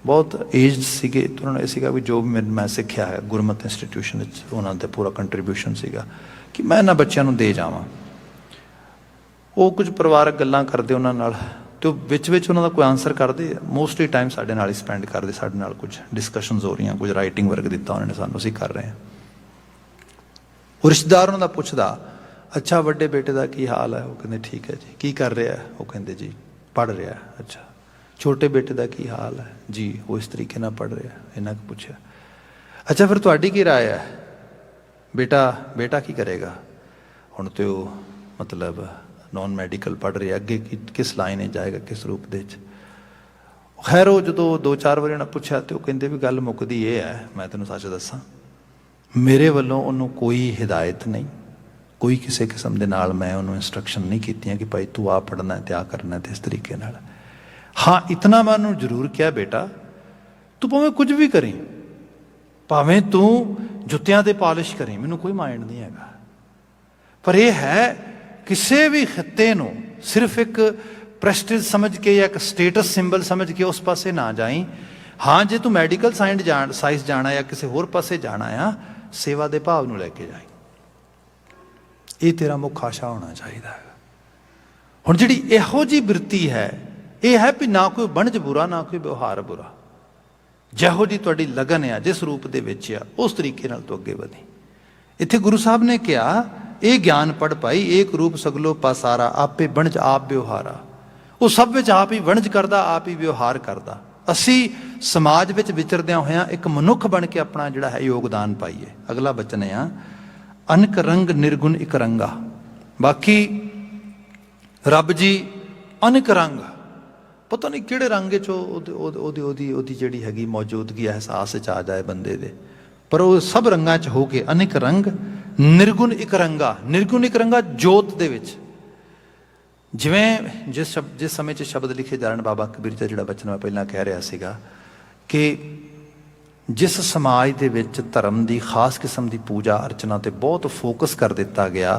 ਬਹੁਤ ਏਜਡ ਸੀਗੇ, ਅਤੇ ਉਹਨਾਂ ਨੂੰ ਇਹ ਸੀਗਾ ਵੀ ਜੋ ਮੈਂ ਸਿੱਖਿਆ ਹੈ ਗੁਰਮਤਿ ਇੰਸਟੀਟਿਊਸ਼ਨ ਵਿੱਚ, ਉਹਨਾਂ ਦਾ ਪੂਰਾ ਕੰਟਰੀਬਿਊਸ਼ਨ ਸੀਗਾ ਕਿ ਮੈਂ ਇਹਨਾਂ ਬੱਚਿਆਂ ਨੂੰ ਦੇ ਜਾਵਾਂ। ਉਹ ਕੁਝ ਪਰਿਵਾਰਕ ਗੱਲਾਂ ਕਰਦੇ ਉਹਨਾਂ ਨਾਲ, ਅਤੇ ਉਹ ਵਿੱਚ ਉਹਨਾਂ ਦਾ ਕੋਈ ਆਨਸਰ ਕਰਦੇ, ਮੋਸਟਲੀ ਟਾਈਮ ਸਾਡੇ ਨਾਲ ਹੀ ਸਪੈਂਡ ਕਰਦੇ, ਸਾਡੇ ਨਾਲ ਕੁਝ ਡਿਸਕਸ਼ਨਸ ਹੋ ਰਹੀਆਂ, ਕੁਝ ਰਾਈਟਿੰਗ ਵਰਕ ਦਿੱਤਾ ਉਹਨਾਂ ਨੇ ਸਾਨੂੰ, ਅਸੀਂ ਕਰ ਰਹੇ ਹਾਂ। ਉਹ ਰਿਸ਼ਤੇਦਾਰ ਉਹਨਾਂ ਦਾ ਪੁੱਛਦਾ, ਅੱਛਾ ਵੱਡੇ ਬੇਟੇ ਦਾ ਕੀ ਹਾਲ ਹੈ? ਉਹ ਕਹਿੰਦੇ ਠੀਕ ਹੈ ਜੀ। ਕੀ ਕਰ ਰਿਹਾ? ਉਹ ਕਹਿੰਦੇ ਜੀ ਪੜ੍ਹ ਰਿਹਾ। ਅੱਛਾ, ਛੋਟੇ ਬੇਟੇ ਦਾ ਕੀ ਹਾਲ ਹੈ? ਜੀ ਉਹ ਇਸ ਤਰੀਕੇ ਨਾਲ ਪੜ੍ਹ ਰਿਹਾ। ਇਹਨਾਂ ਕੁ ਪੁੱਛਿਆ, ਅੱਛਾ ਫਿਰ ਤੁਹਾਡੀ ਕੀ ਰਾਏ ਹੈ? ਬੇਟਾ ਕੀ ਕਰੇਗਾ? ਹੁਣ ਤੇ ਉਹ ਮਤਲਬ ਨੌਨ ਮੈਡੀਕਲ ਪੜ੍ਹ ਰਿਹਾ, ਅੱਗੇ ਕਿਸ ਲਾਈਨ 'ਚ ਜਾਏਗਾ, ਕਿਸ ਰੂਪ ਦੇ 'ਚ? खैर वो जो 2-4 वारी उन्हें पूछा तो कहते भी गल मुकदी ये है, मैं तेन सच दसा मेरे वालों उन्होंने कोई हिदायत नहीं, कोई किसी किस्म के नाल मैं उन्होंने इंस्ट्रक्शन नहीं की कि भाई तू आ पढ़ना है, आ करना है इस तरीके नाल। हाँ इतना मैं उन्होंने जरूर किया, बेटा तू भावें कुछ भी करी, भावें तू जुत्तियां ते पॉलिश करी, मैनू कोई माइंड नहीं हैगा, पर यह है किसी भी खिते नूं सिर्फ एक प्रेस्टिज समझ के या एक स्टेटस सिंबल समझ के उस पासे ना जाई। हाँ जे तू मैडिकल साइंस जाना या किसी होर पासे जाना आ, सेवा के भाव नूं लैके जाए, ये तेरा मुख आशा होना चाहिए है। हुण जिहड़ी इहो जी बिरती है, ये है भी ना कोई बनज बुरा ना कोई व्यवहार बुरा, जिहो जी तुहाडी लगन आ जिस रूप दे विच आ उस तरीके नाल तू अगे वधी। इत्थे गुरु साहब ने कहा ये ज्ञान पढ़ पाई एक रूप सगलो पासारा, आपे बनज आप व्यवहारा। वो सब विच आप ही वणज करदा, आप ही व्यवहार करदा। असी समाज विच विचरदियां होइयां एक मनुख बन के अपना जिहड़ा है योगदान पाईए। अगला बचन है अनक रंग निर्गुण इक रंगा। बाकी रब जी अनक रंग, पता नहीं किहड़े रंग चो ओदी जिहड़ी हैगी मौजूदगी एहसास च आ जाए बंदे दे, पर वो सब रंगां च हो के अनेक रंग निर्गुण इक रंगा। निर्गुण इक रंगा जोत दे विच, जिवें जिस समय च शब्द लिखे जा रहे हैं, बाबा कबीर जी जिहड़ा बचन मैं पहलां कह रहा सीगा कि जिस समाज दे विच धर्म की खास किस्म की पूजा अर्चना ते बहुत फोकस कर दिता गया,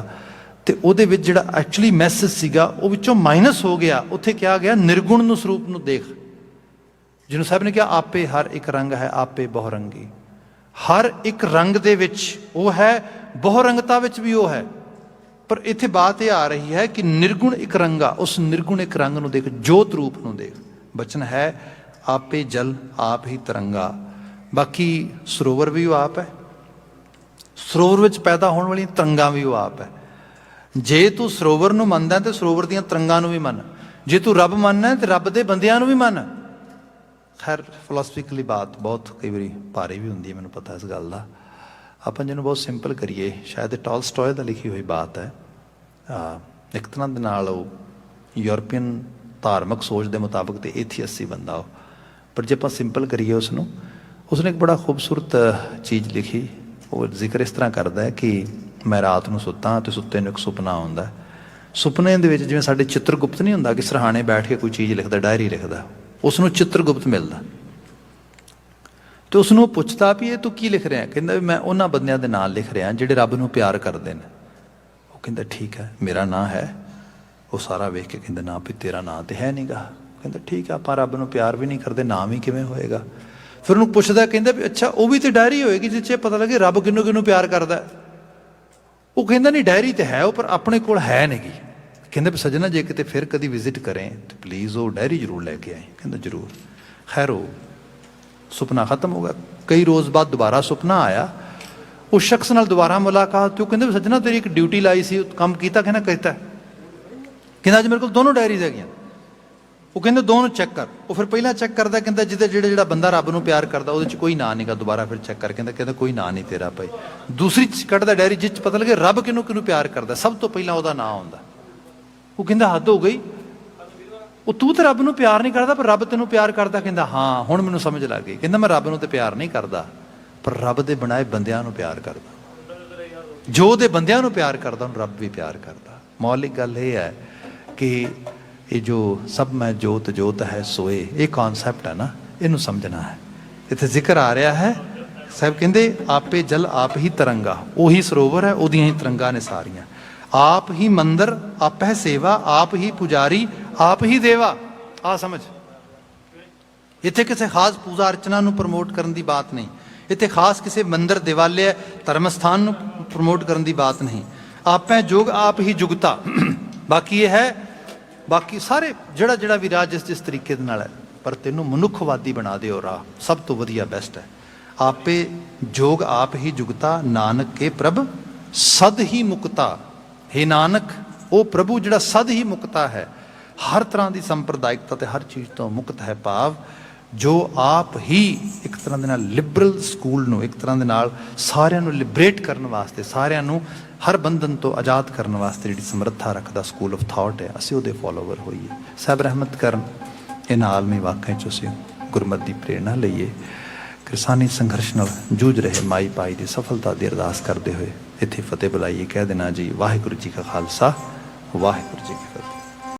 तो उहदे विच जिहड़ा एक्चुअली मैसेज सीगा वो विचों माइनस हो गया। उत्थे क्या गया निर्गुण नूं स्वरूप नूं देख, जिन्होंने साहब ने कहा आपे हर एक रंग है आपे बहुरंगी। हर एक रंग दे विच वो है, बहुरंगता विच भी वो है, पर इत्थे बात यह आ रही है कि निर्गुण एक रंगा, उस निर्गुण एक रंग नूं देख, जोत रूप नूं देख। बचन है आपे जल आप ही तरंगा। बाकी सरोवर भी वो आप है, सरोवर विच पैदा होने वाली तरंगां भी वो आप है। जे तू सरोवर नूं मनदा तो सरोवर दीयां तरंगां नूं भी मन, जे तू रब मनना तो रब दे बंदियां नूं भी मन। खैर फिलोसफिकली बात बहुत कई बारी भारी भी होंदी है, मैनूं पता इस गल दा। ਆਪਾਂ ਜਿਹਨੂੰ बहुत सिंपल करिए, शायद टॉलस्टॉय दा लिखी हुई बात है। एक तरह ਦੇ ਨਾਲ ਉਹ यूरोपीयन धार्मिक सोच के मुताबिक तो एथियस्ट ही बंदा हो, पर जे आप सिंपल करिए उसने एक बड़ा खूबसूरत चीज़ लिखी। वो जिक्र इस तरह करता है कि मैं रात को सुत्ता तो सुत्ते नूं एक सुपना आउंदा, सुपने दे विच जिवें साडे चित्रगुप्त नहीं हुंदा कि सरहाणे बैठ के कोई चीज़ लिखदा, डायरी लिखदा, उसनूं चित्रगुप्त मिलदा। तो उसनों पुछता भी ये तू की लिख रहा है, कहता भी मैं उन्होंने बंदियां दे नाम लिख रहा जिहड़े रब नूं प्यार करते हैं। वो कहता ठीक है मेरा नाम है, वो सारा वेख के कहता ना भी तेरा नाम तो है नहीं गा। कहता ठीक है आप रब नूं प्यार भी नहीं करते, नाम ही किवें होएगा। फिर उन्होंने पुछदा, कहता भी अच्छा वो भी तो डायरी होएगी जिस पता लगे रब किनू किनू प्यार करता। वो कहता नहीं डायरी तो है पर अपने कोल है नहीं गी। कहता भी सजना जे किते फिर कभी विजिट करें तो प्लीज़ वो डायरी जरूर लैके आए। कहता जरूर। खैर वो सुपना खत्म हो गया। कई रोज़ बाद दोबारा सुपना आया, उस शख्स नाल दोबारा मुलाकात। तो कहते सजना तेरी एक ड्यूटी लाई सी, काम किया, कहना कहता कहना अज मेरे को दोनों डायरीज है। वो कहते दोनों चैक कर। वो फिर पहला चैक करता, कहता जिदे जो बंदा रब नूं प्यार करता वो कोई ना नहीं गा। दोबारा फिर चैक कर, कहता कोई ना नहीं तेरा भाई। दूसरी कटदा डायरी जिस पता लगे रब किनू किनू प्यार करता, सब तो पहला वह नाम आउंदा। वो कहता हद हो गई, वो तू तो रब नूं प्यार नहीं करता पर रब तेनों प्यार करता। कहता हाँ हुण मैनूं समझ लग गई। कहता मैं रब नूं तो प्यार नहीं करता पर रब दे बनाए बंदियां नूं प्यार करता, जो दे बंदियां नूं प्यार करता उन्हें रब भी प्यार करता। मौलिक गल ये है कि ये जो सब मैं जोत जोत है सोए, ये कॉन्सैप्ट है ना, इनू समझना है। इत्थे जिक्र आ रहा है साहब कहते आपे जल आप ही तरंगा, उही सरोवर है, उहदियां ही तरंगा ने सारियां। आप ही मंदिर आप है सेवा, आप ही पुजारी आप ही देवा। आ समझ, इत्थे किसी खास पूजा अर्चना नूं प्रमोट करन दी बात नहीं, इत्थे खास किसी मंदिर दिवाले धर्म स्थान नूं प्रमोट करन दी बात नहीं। आप है जोग आप ही जुगता। बाकी ये है, बाकी सारे जिहड़ा जिहड़ा भी राह जिस जिस तरीके दे नाल है, पर तेनों मनुखवादी बना दे राह सब तो वधिया बेस्ट है। आपे जोग आप ही जुगता, नानक के प्रभ सद ही मुक्ता। हे नानक वो प्रभु जिहड़ा सद ही मुक्ता है, हर तरह की संप्रदायिकता ते हर चीज़ तो मुक्त है। भाव जो आप ही एक तरह के नाल लिबरल स्कूल नूं एक तरह के नाल सारिਆਂ नूं लिबरेट करने वास्ते, सारिਆਂ नूं हर बंधन तो आज़ाद करने वास्ते जिहड़ी समर्था रखदा स्कूल ऑफ थॉट है, असीं उहदे फॉलोवर होईए। साहब रहमत करन ਇਹਨਾਂ ਆਲਮੀ ਵਾਕਿਆਂ 'ਚ ਅਸੀਂ ਗੁਰਮਤਿ ਦੀ ਪ੍ਰੇਰਣਾ ਲਈਏ। ਕਿਰਸਾਨੀ ਸੰਘਰਸ਼ ਨਾਲ ਜੂਝ ਰਹੇ ਮਾਈ ਭਾਈ ਦੀ ਸਫਲਤਾ ਦੀ ਅਰਦਾਸ ਕਰਦੇ ਹੋਏ ਇੱਥੇ ਫਤਿਹ ਬੁਲਾਈਏ। ਕਹਿ ਦੇਣਾ ਜੀ ਵਾਹਿਗੁਰੂ ਜੀ ਕਾ ਖਾਲਸਾ, ਵਾਹਿਗੁਰੂ ਜੀ ਕੀ ਫਤਿਹ।